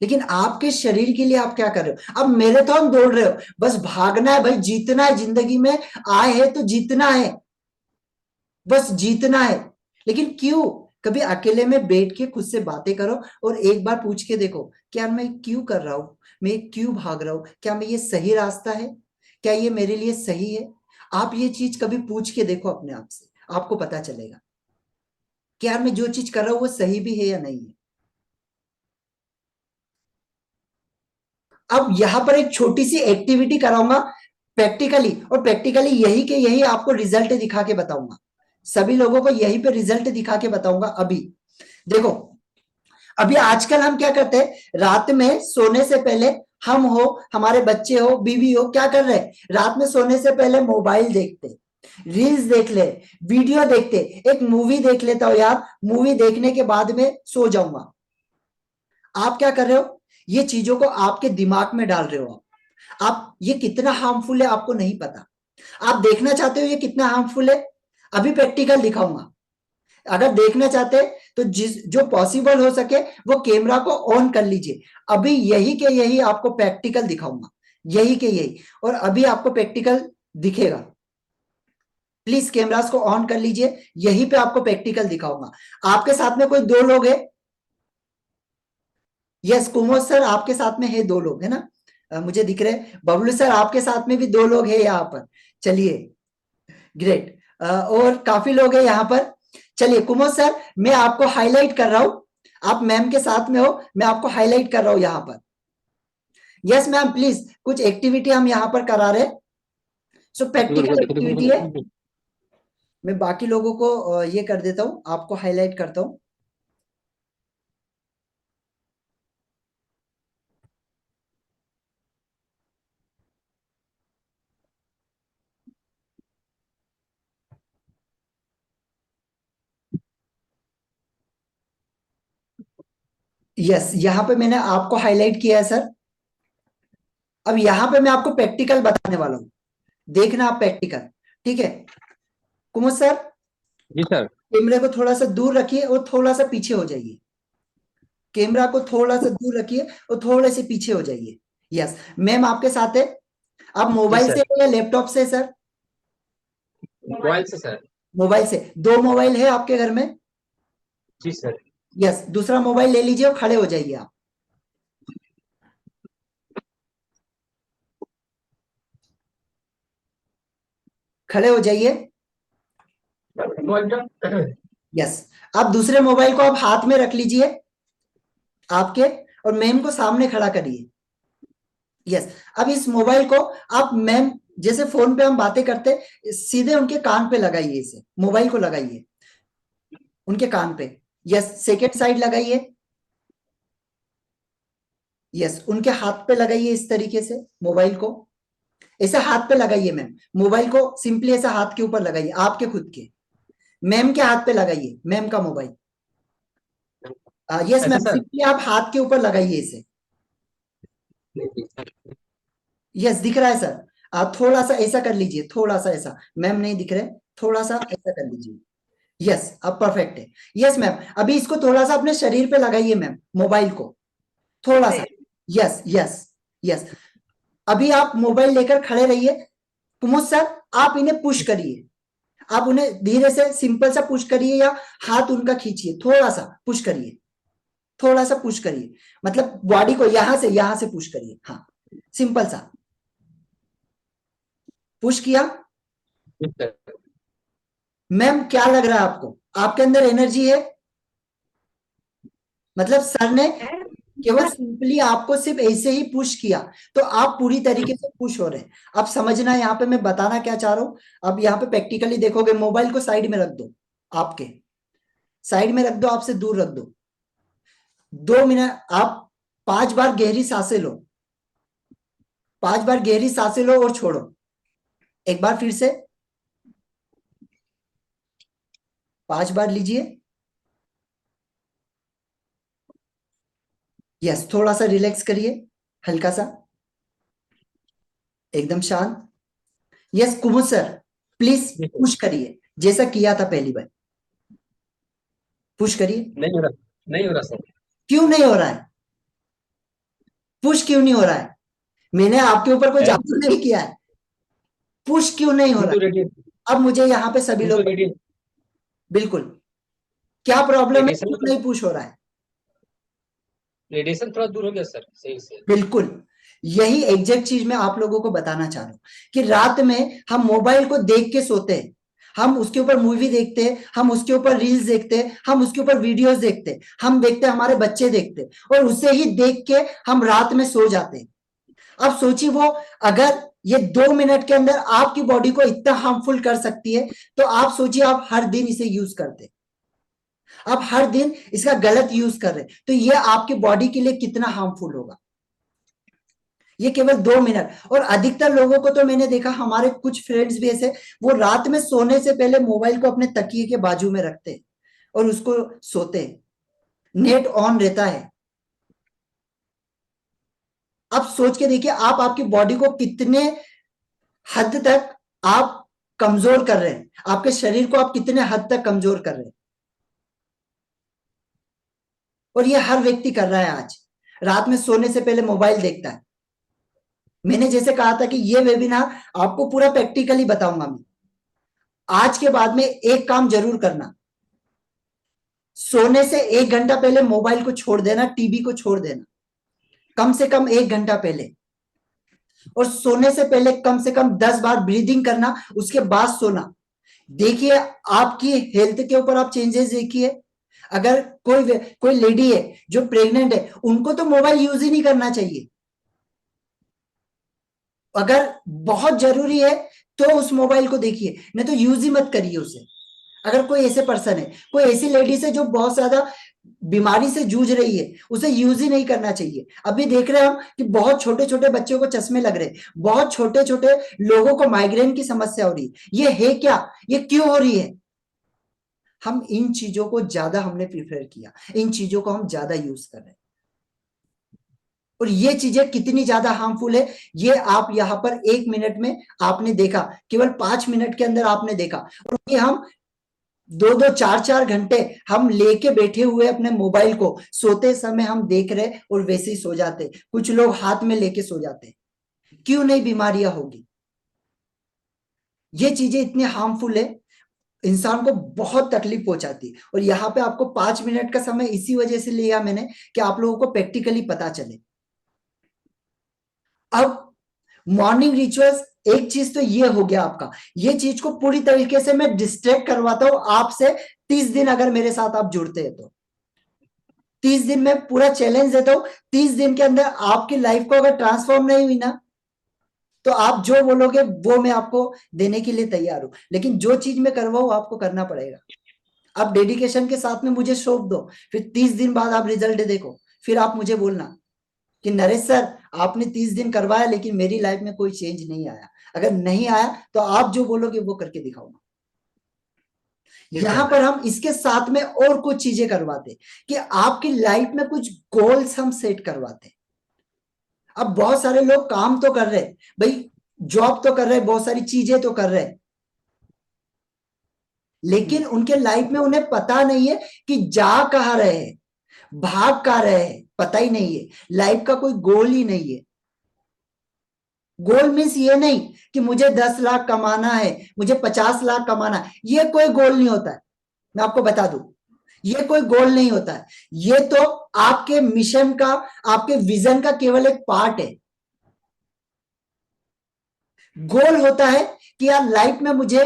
लेकिन आपके शरीर के लिए आप क्या कर रहे हो? अब मैराथन दौड़ रहे हो, बस भागना है भाई, जीतना है, जिंदगी में आए हैं तो जीतना है, बस जीतना है। लेकिन क्यों? कभी अकेले में बैठ के खुद से बातें करो और एक बार पूछ के देखो, क्या मैं क्यों कर रहा हूं, मैं क्यों भाग रहा हूं, क्या मैं ये सही रास्ता है, क्या ये मेरे लिए सही है? आप ये चीज कभी पूछ के देखो अपने आप से, आपको पता चलेगा कि यार मैं जो चीज कर रहा हूं वो सही भी है या नहीं है। अब यहां पर एक छोटी सी एक्टिविटी कराऊंगा प्रैक्टिकली, और प्रैक्टिकली यही के यही आपको रिजल्ट दिखा के बताऊंगा, सभी लोगों को यही पे रिजल्ट दिखा के बताऊंगा। अभी देखो, अभी आजकल हम क्या करते हैं, रात में सोने से पहले, हम हो, हमारे बच्चे हो, बीवी हो, क्या कर रहे हैं? रात में सोने से पहले मोबाइल देखते, रील्स देख ले, वीडियो देखते, एक मूवी देख लेता हूं यार, मूवी देखने के बाद में सो जाऊंगा। आप क्या कर रहे हो? ये चीजों को आपके दिमाग में डाल रहे हो आप ये कितना हार्मफुल है आपको नहीं पता। आप देखना चाहते हो ये कितना हार्मफुल है? अभी प्रैक्टिकल दिखाऊंगा। अगर देखना चाहते हैं तो जो पॉसिबल हो सके वो कैमरा को ऑन कर लीजिए। अभी यही के यही आपको प्रैक्टिकल दिखाऊंगा, यही के यही, और अभी आपको प्रैक्टिकल दिखेगा। प्लीज कैमरास को ऑन कर लीजिए, यही पे आपको प्रैक्टिकल दिखाऊंगा। आपके साथ में कोई 2 लोग है? यस, कुमार सर आपके साथ में है, 2 लोग है ना? मुझे दिख रहे हैं। बबलू सर आपके साथ में भी 2 लोग है यहाँ पर। चलिए, ग्रेट। और काफी लोग हैं यहाँ पर। चलिए कुमार सर, मैं आपको हाईलाइट कर रहा हूं, आप मैम के साथ में हो, मैं आपको हाईलाइट कर रहा हूं यहाँ पर। यस मैम, प्लीज कुछ एक्टिविटी हम यहाँ पर करा रहे हैं, सो प्रैक्टिकल एक्टिविटी है। मैं बाकी लोगों को ये कर देता हूं, आपको हाईलाइट करता हूं। यस, यहाँ पे मैंने आपको हाईलाइट किया है सर। अब यहाँ पे मैं आपको प्रैक्टिकल बताने वाला हूँ, देखना आप प्रैक्टिकल, ठीक है? कुमार सर, जी सर। कैमरे को थोड़ा सा दूर रखिए और थोड़ा सा पीछे हो जाइए। कैमरा को थोड़ा सा दूर रखिए और थोड़े से पीछे हो जाइए। यस मैम आपके साथ है। आप मोबाइल सर। से या लैपटॉप से सर? मोबाइल से सर। मोबाइल से। 2 मोबाइल है आपके घर में? जी सर। यस दूसरा मोबाइल ले लीजिए और खड़े हो जाइए आप। खड़े हो जाइए। यस अब दूसरे मोबाइल को आप हाथ में रख लीजिए आपके, और मैम को सामने खड़ा करिए। यस अब इस मोबाइल को आप मैम जैसे फोन पे हम बातें करते सीधे उनके कान पे लगाइए, इसे मोबाइल को लगाइए उनके कान पे। यस सेकेंड साइड लगाइए। यस उनके हाथ पे लगाइए इस तरीके से मोबाइल को, ऐसे हाथ पे लगाइए मैम। मोबाइल को सिंपली ऐसा हाथ के ऊपर लगाइए आपके खुद के। मैम के हाथ पे लगाइए मैम का मोबाइल। यस ऐसे मैम सर? सिंपली आप हाथ के ऊपर लगाइए इसे। यस दिख रहा है सर? आप थोड़ा सा ऐसा कर लीजिए, थोड़ा सा ऐसा, मैम नहीं दिख रहे, थोड़ा सा ऐसा कर लीजिए। यस अब परफेक्ट है। यस मैम अभी इसको थोड़ा सा अपने शरीर पे लगाइए मैम, मोबाइल को थोड़ा सा। यस यस यस अभी आप मोबाइल लेकर खड़े रहिए। कुमुद सर आप इन्हें पुश करिए, आप उन्हें धीरे से सिंपल सा पुश करिए या हाथ उनका खींचिए, थोड़ा सा पुश करिए, थोड़ा सा पुश करिए, मतलब बॉडी को यहां से पुश करिए। हाँ सिंपल सा पुश किया। जी सर। मैम क्या लग रहा है आपको? आपके अंदर एनर्जी है? मतलब सर ने केवल सिंपली आपको सिर्फ ऐसे ही पुश किया तो आप पूरी तरीके से पुश हो रहे हैं। अब समझना यहाँ पे मैं बताना क्या चाह रहा हूं। अब यहाँ पे प्रैक्टिकली देखोगे, मोबाइल को साइड में रख दो, आपके साइड में रख दो, आपसे दूर रख दो। 2 मिनट आप 5 बार गहरी सांसें लो, 5 बार गहरी सांसें लो और छोड़ो। एक बार फिर से 5 बार लीजिए। यस थोड़ा सा रिलैक्स करिए, हल्का सा, एकदम शांत। Yes Kumud sir please push करिए जैसा किया था पहली बार, पुश करिए। नहीं हो रहा, नहीं हो रहा सर। क्यों नहीं हो रहा है? पुश क्यों नहीं हो रहा है? मैंने आपके ऊपर कोई जादू नहीं किया है। पुश क्यों नहीं हो रहा है? रेडिएशन, अब मुझे यहाँ पे सभी लोग बिल्कुल, क्या प्रॉब्लम है, क्यों नहीं पुश हो रहा है? रेडिएशन थोड़ा दूर हो गया सर, सही से। बिल्कुल यही एग्जैक्ट चीज मैं आप लोगों को बताना चाह रहा हूं कि रात में हम मोबाइल को देख के सोते हैं, हम उसके ऊपर मूवी देखते हैं, हम उसके ऊपर रील्स देखते हैं, हम उसके ऊपर वीडियोस देखते हैं, हम देखते हैं, हमारे बच्चे देखते हैं, और उसे ही देख के हम रात में सो जाते हैं। अब सोचिए वो अगर ये 2 मिनट के अंदर आपकी बॉडी को इतना हार्मफुल कर सकती है, तो आप सोचिए आप हर दिन इसे यूज करते, आप हर दिन इसका गलत यूज कर रहे, तो ये आपकी बॉडी के लिए कितना हार्मफुल होगा। ये केवल 2 मिनट, और अधिकतर लोगों को तो मैंने देखा, हमारे कुछ फ्रेंड्स भी ऐसे, वो रात में सोने से पहले मोबाइल को अपने तकिए के बाजू में रखते और उसको सोते, नेट ऑन रहता है। अब सोच के देखिए आप आपकी बॉडी को कितने हद तक आप कमजोर कर रहे हैं, आपके शरीर को आप कितने हद तक कमजोर कर रहे हैं। और ये हर व्यक्ति कर रहा है आज, रात में सोने से पहले मोबाइल देखता है। मैंने जैसे कहा था कि ये वेबिनार आपको पूरा प्रैक्टिकली बताऊंगा मैं। आज के बाद में एक काम जरूर करना, सोने से 1 घंटा पहले मोबाइल को छोड़ देना, टीवी को छोड़ देना, कम से कम 1 घंटा पहले। और सोने से पहले कम से कम 10 बार ब्रीदिंग करना, उसके बाद सोना। देखिए आपकी हेल्थ के ऊपर आप चेंजेस देखिए। अगर कोई लेडी है जो प्रेग्नेंट है, उनको तो मोबाइल यूज ही नहीं करना चाहिए। अगर बहुत जरूरी है तो उस मोबाइल को देखिए, नहीं तो यूज ही मत करिए उसे। अगर कोई ऐसे पर्सन है, कोई ऐसी लेडीज है जो बहुत ज्यादा बीमारी से जूझ रही है, उसे यूज ही नहीं करना चाहिए। अभी देख रहे हैं हम कि बहुत छोटे छोटे बच्चों को चश्मे लग रहे हैं, बहुत छोटे छोटे लोगों को माइग्रेन की समस्या हो रही है। ये है क्या? ये क्यों हो रही है? हम इन चीजों को ज्यादा हमने प्रिफर किया, इन चीजों को हम ज्यादा यूज कर रहे हैं, और ये चीजें कितनी ज्यादा हार्मफुल है ये आप यहाँ पर 1 मिनट में आपने देखा, केवल 5 मिनट के अंदर आपने देखा। और ये हम 2-2 4-4 घंटे हम लेके बैठे हुए अपने मोबाइल को, सोते समय हम देख रहे और वैसे ही सो जाते। कुछ लोग हाथ में लेके सो जाते। क्यों नहीं बीमारियां होगी? ये चीजें इतनी हार्मफुल है, इंसान को बहुत तकलीफ पहुंचाती है। और यहाँ पे आपको 5 मिनट का समय इसी वजह से लिया मैंने कि आप लोगों को प्रैक्टिकली पता चले। अब मॉर्निंग रिचुअल्स, एक चीज तो ये हो गया आपका, ये चीज को पूरी तरीके से मैं डिस्ट्रैक्ट करवाता हूं आपसे। 30 दिन अगर मेरे साथ आप जुड़ते हैं तो 30 दिन में पूरा चैलेंज देता हूं। 30 दिन के अंदर आपकी लाइफ को अगर ट्रांसफॉर्म नहीं हुई ना, तो आप जो बोलोगे वो मैं आपको देने के लिए तैयार हूं, लेकिन जो चीज मैं करवाऊं आपको करना पड़ेगा। आप डेडिकेशन के साथ में मुझे सौंप दो, फिर 30 दिन बाद आप रिजल्ट देखो, फिर आप मुझे बोलना कि नरेश सर आपने 30 दिन करवाया लेकिन मेरी लाइफ में कोई चेंज नहीं आया। अगर नहीं आया तो आप जो बोलोगे वो करके दिखाऊंगा। यहां पर हम इसके साथ में और कुछ चीजें करवाते कि आपकी लाइफ में कुछ गोल्स हम सेट करवाते। अब बहुत सारे लोग काम तो कर रहे भाई, जॉब तो कर रहे, बहुत सारी चीजें तो कर रहे, लेकिन उनके लाइफ में उन्हें पता नहीं है कि जा कहां रहे हैं, भाग कहां रहे हैं, पता ही नहीं है। लाइफ का कोई गोल ही नहीं है। गोल मीन्स ये नहीं कि मुझे 10 लाख कमाना है, मुझे 50 लाख कमाना है, ये कोई गोल नहीं होता है। मैं आपको बता दूं, ये कोई गोल नहीं होता है। ये तो आपके मिशन का, आपके विजन का केवल एक पार्ट है। गोल होता है कि यार लाइफ में मुझे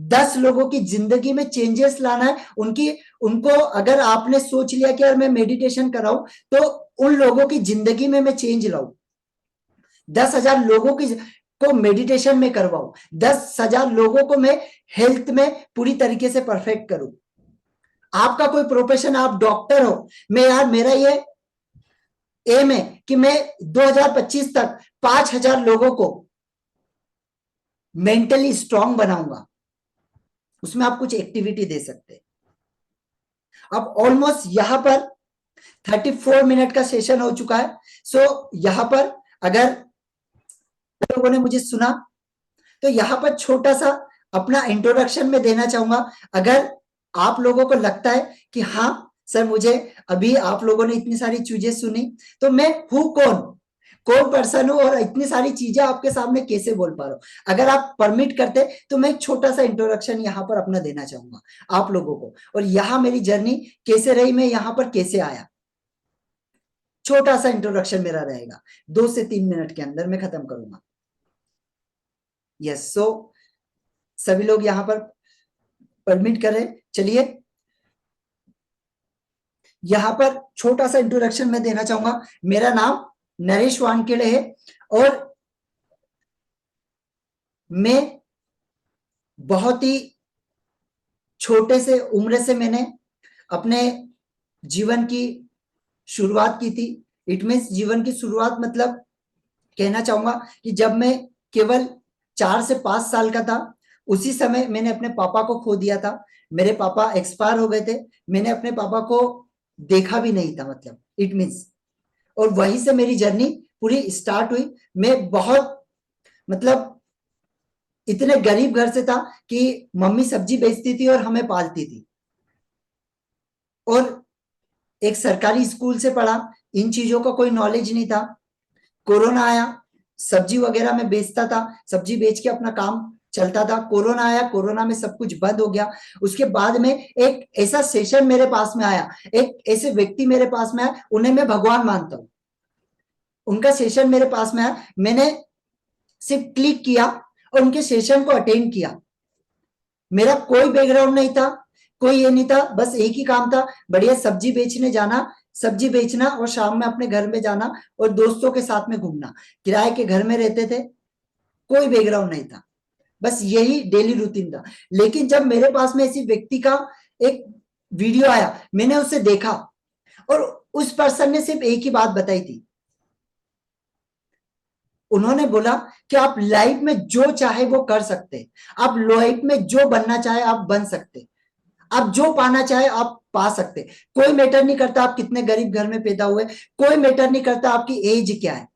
10 लोगों की जिंदगी में चेंजेस लाना है। उनको अगर आपने सोच लिया कि यार मैं मेडिटेशन कराऊं तो उन लोगों की जिंदगी में मैं चेंज लाऊं, 10,000 लोगों की को मेडिटेशन में करवाऊं, 10,000 लोगों को मैं हेल्थ में पूरी तरीके से परफेक्ट करूं। आपका कोई प्रोफेशन, आप डॉक्टर हो, मैं यार मेरा ये एम है कि मैं 2025 तक 5,000 लोगों को मेंटली स्ट्रांग बनाऊंगा। उसमें आप कुछ एक्टिविटी दे सकते हैं। अब ऑलमोस्ट यहां पर 34 मिनट का सेशन हो चुका है। सो यहां पर अगर लोगों ने मुझे सुना तो यहां पर छोटा सा अपना इंट्रोडक्शन में देना चाहूंगा। अगर आप लोगों को लगता है कि हाँ सर, मुझे अभी आप लोगों ने इतनी सारी चीजें सुनी तो मैं हूं कौन पर्सन हूं और इतनी सारी चीजें आपके सामने कैसे बोल पा रहा हूं, अगर आप परमिट करते तो मैं एक छोटा सा इंट्रोडक्शन यहां पर अपना देना चाहूंगा आप लोगों को, और यहां मेरी जर्नी कैसे रही, मैं यहां पर कैसे आया। छोटा सा इंट्रोडक्शन मेरा रहेगा, 2 से 3 मिनट के अंदर मैं खत्म करूंगा। यस, सो सभी लोग यहां पर परमिट करें। चलिए, यहां पर छोटा सा इंट्रोडक्शन मैं देना चाहूंगा। मेरा नाम नरेश वानखेड़े है और मैं बहुत ही छोटे से उम्र से मैंने अपने जीवन की शुरुआत की थी। इट मीन्स जीवन की शुरुआत मतलब कहना चाहूंगा कि जब मैं केवल 4 से 5 साल का था, उसी समय मैंने अपने पापा को खो दिया था। मेरे पापा एक्सपायर हो गए थे, मैंने अपने पापा को देखा भी नहीं था, मतलब इट मीन्स, और वहीं से मेरी जर्नी पूरी स्टार्ट हुई। मैं बहुत मतलब इतने गरीब घर से था कि मम्मी सब्जी बेचती थी और हमें पालती थी, और एक सरकारी स्कूल से पढ़ा, इन चीजों का कोई नॉलेज नहीं था। कोरोना आया, सब्जी वगैरह में बेचता था, सब्जी बेच के अपना काम चलता था। कोरोना आया, कोरोना में सब कुछ बंद हो गया। उसके बाद में एक ऐसा सेशन मेरे पास में आया, एक ऐसे व्यक्ति मेरे पास में आया, उन्हें मैं भगवान मानता हूं। उनका सेशन मेरे पास में आया, मैंने सिर्फ क्लिक किया और उनके सेशन को अटेंड किया। मेरा कोई बैकग्राउंड नहीं था, कोई ये नहीं था, बस एक ही काम था, बढ़िया सब्जी बेचने जाना, सब्जी बेचना और शाम में अपने घर में जाना और दोस्तों के साथ में घूमना। किराए के घर में रहते थे, कोई बैकग्राउंड नहीं था, बस यही डेली रूटीन था। लेकिन जब मेरे पास में ऐसी व्यक्ति का एक वीडियो आया, मैंने उसे देखा और उस पर्सन ने सिर्फ एक ही बात बताई थी। उन्होंने बोला कि आप लाइफ में जो चाहे वो कर सकते, आप लाइफ में जो बनना चाहे आप बन सकते, आप जो पाना चाहे आप पा सकते। कोई मैटर नहीं करता आप कितने गरीब घर में पैदा हुए, कोई मैटर नहीं करता आपकी एज क्या है,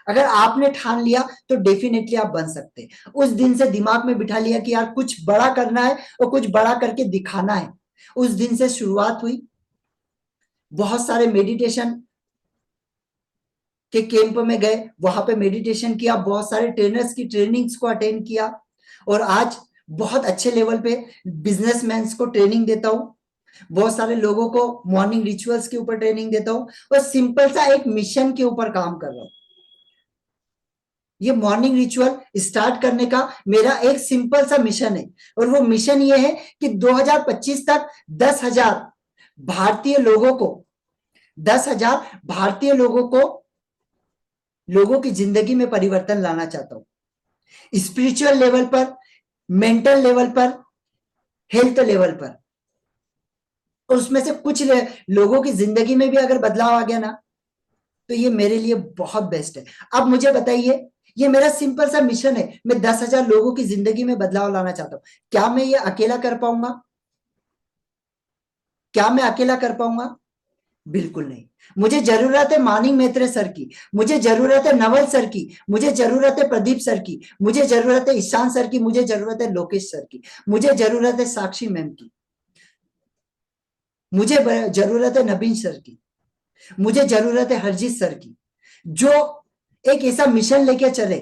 अगर आपने ठान लिया तो डेफिनेटली आप बन सकते हैं। उस दिन से दिमाग में बिठा लिया कि यार कुछ बड़ा करना है और कुछ बड़ा करके दिखाना है। उस दिन से शुरुआत हुई। बहुत सारे मेडिटेशन के कैंप में गए, वहां पे मेडिटेशन किया, बहुत सारे ट्रेनर्स की ट्रेनिंग्स को अटेंड किया और आज बहुत अच्छे लेवल पे बिजनेसमैन को ट्रेनिंग देता हूं। बहुत सारे लोगों को मॉर्निंग रिचुअल्स के ऊपर ट्रेनिंग देता हूं और सिंपल सा एक मिशन के ऊपर काम कर रहा हूं। ये मॉर्निंग रिचुअल स्टार्ट करने का मेरा एक सिंपल सा मिशन है और वो मिशन ये है कि 2025 तक 10,000 भारतीय लोगों को 10,000 भारतीय लोगों की जिंदगी में परिवर्तन लाना चाहता हूं। स्पिरिचुअल लेवल पर, मेंटल लेवल पर, हेल्थ लेवल पर। और उसमें से कुछ लोगों की जिंदगी में भी अगर बदलाव आ गया ना तो ये मेरे लिए बहुत बेस्ट है। अब मुझे बताइए, ये मेरा सिंपल सा मिशन है, मैं 10,000 लोगों की जिंदगी में बदलाव लाना चाहता हूं। क्या मैं ये अकेला कर पाऊंगा? क्या मैं अकेला कर पाऊंगा? बिल्कुल नहीं। मुझे जरूरत है मानिक मेत्रे सर की, मुझे जरूरत है नवल सर की, मुझे जरूरत है प्रदीप सर की, मुझे जरूरत है ईशान सर की, मुझे जरूरत है लोकेश सर की, मुझे जरूरत है साक्षी मैम की, मुझे जरूरत है नबीन सर की, मुझे जरूरत है हरजीत सर की, जो एक ऐसा मिशन लेके चले।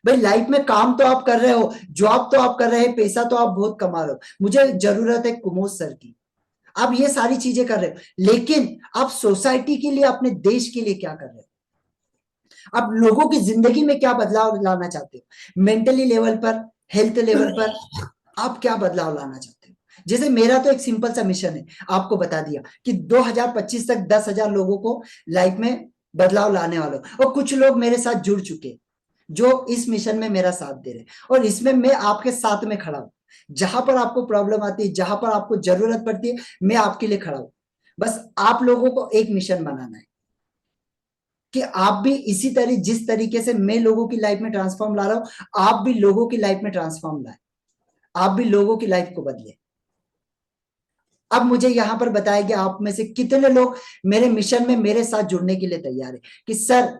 भाई लाइफ में काम तो आप कर रहे हो, जॉब तो आप कर रहे हैं, पैसा तो आप बहुत कमा रहे हो, मुझे जरूरत है कुमोद सर की। आप ये सारी चीजें कर रहे हो, लेकिन आप सोसाइटी के लिए, अपने देश के लिए क्या कर रहे हो? आप लोगों की जिंदगी में क्या बदलाव लाना चाहते हो? मेंटली लेवल पर, हेल्थ लेवल पर आप क्या बदलाव लाना चाहते हो? जैसे मेरा तो एक सिंपल सा मिशन है, आपको बता दिया कि 2025 तक 10,000 लोगों को लाइफ में बदलाव लाने वाला हूं। और कुछ लोग मेरे साथ जुड़ चुके जो इस मिशन में मेरा साथ दे रहे, और इसमें मैं आपके साथ में खड़ा हूं। जहां पर आपको प्रॉब्लम आती है, जहां पर आपको जरूरत पड़ती है, मैं आपके लिए खड़ा हूं। बस आप लोगों को एक मिशन बनाना है कि आप भी इसी तरह, जिस तरीके से मैं लोगों की लाइफ में ट्रांसफॉर्म ला रहा हूं, आप भी लोगों की लाइफ में ट्रांसफॉर्म लाए, आप भी लोगों की लाइफ को बदले। अब मुझे यहां पर बताया कि आप में से कितने लोग मेरे मिशन में मेरे साथ जुड़ने के लिए तैयार है कि सर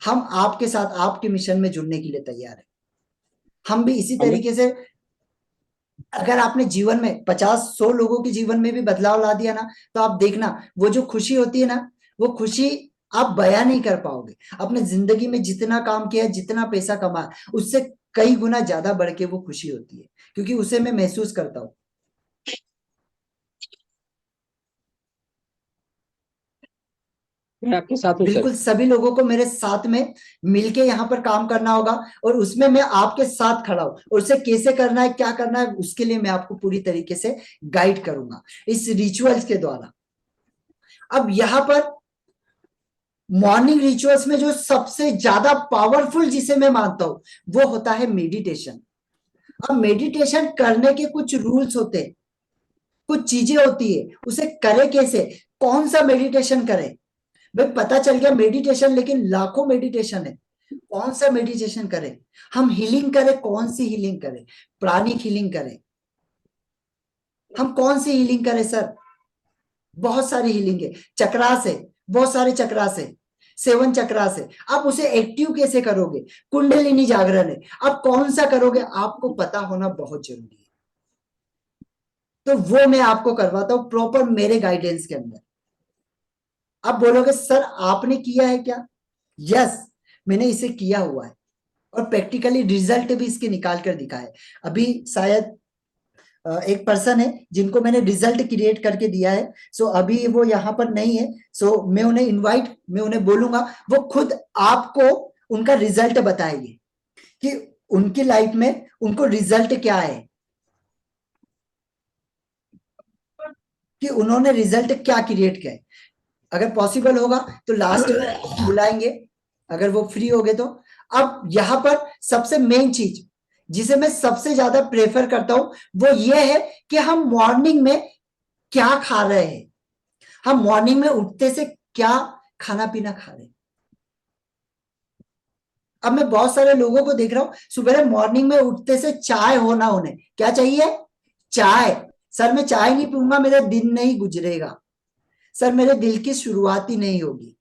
हम आपके साथ, आपके मिशन में जुड़ने के लिए तैयार है। हम भी इसी तरीके से, अगर आपने जीवन में 50-100 लोगों के जीवन में भी बदलाव ला दिया ना, तो आप देखना वो जो खुशी होती है ना, वो खुशी आप बयां नहीं कर पाओगे। अपने जिंदगी में जितना काम किया, जितना पैसा कमाया, उससे कई गुना ज्यादा बढ़ के वो खुशी होती है, क्योंकि उसे मैं महसूस करता हूं। मैं आपके साथ हूँ सर। बिल्कुल सभी लोगों को मेरे साथ में मिलके यहाँ पर काम करना होगा, और उसमें मैं आपके साथ खड़ा हूं, और उसे कैसे करना है, क्या करना है, उसके लिए मैं आपको पूरी तरीके से गाइड करूंगा इस रिचुअल्स के द्वारा। अब यहाँ पर मॉर्निंग रिचुअल्स में जो सबसे ज्यादा पावरफुल जिसे मैं मानता हूं, वो होता है मेडिटेशन। अब मेडिटेशन करने के कुछ रूल्स होते हैं, कुछ चीजें होती है, उसे करे कैसे, कौन सा मेडिटेशन करें। भाई पता चल गया मेडिटेशन, लेकिन लाखों मेडिटेशन है, कौन सा मेडिटेशन करें? हम हीलिंग करें, कौन सी हीलिंग करें? प्राणिक हीलिंग करें? हम कौन सी हीलिंग करें सर? बहुत सारी हीलिंग है, चक्रास है, बहुत सारे चक्रास है, 7 चक्रास है। आप उसे एक्टिव कैसे करोगे? कुंडलिनी जागरण है, आप कौन सा करोगे? आपको पता होना बहुत जरूरी है। तो वो मैं आपको करवाता हूं प्रॉपर मेरे गाइडेंस के अंदर। आप बोलोगे सर आपने किया है क्या? यस, मैंने इसे किया हुआ है, और प्रैक्टिकली रिजल्ट भी इसके निकाल कर दिखाए। अभी शायद एक पर्सन है जिनको मैंने रिजल्ट क्रिएट करके दिया है, सो अभी वो यहाँ पर नहीं है, सो मैं उन्हें बोलूंगा, वो खुद आपको उनका रिजल्ट बताएंगे कि उनकी लाइफ में उनको रिजल्ट क्या है, कि उन्होंने रिजल्ट क्या क्रिएट किया है। अगर पॉसिबल होगा तो लास्ट में बुलाएंगे, अगर वो फ्री हो गए तो। अब यहाँ पर सबसे मेन चीज जिसे मैं सबसे ज्यादा प्रेफर करता हूं, वो ये है कि हम मॉर्निंग में क्या खा रहे हैं, हम मॉर्निंग में उठते से क्या खाना पीना खा रहे हैं। अब मैं बहुत सारे लोगों को देख रहा हूं, सुबह मॉर्निंग में उठते से चाय होना, उन्हें क्या चाहिए? चाय। सर मैं चाय नहीं पीऊंगा मेरा दिन नहीं गुजरेगा, सर मेरे दिल की शुरुआत ही नहीं होगी।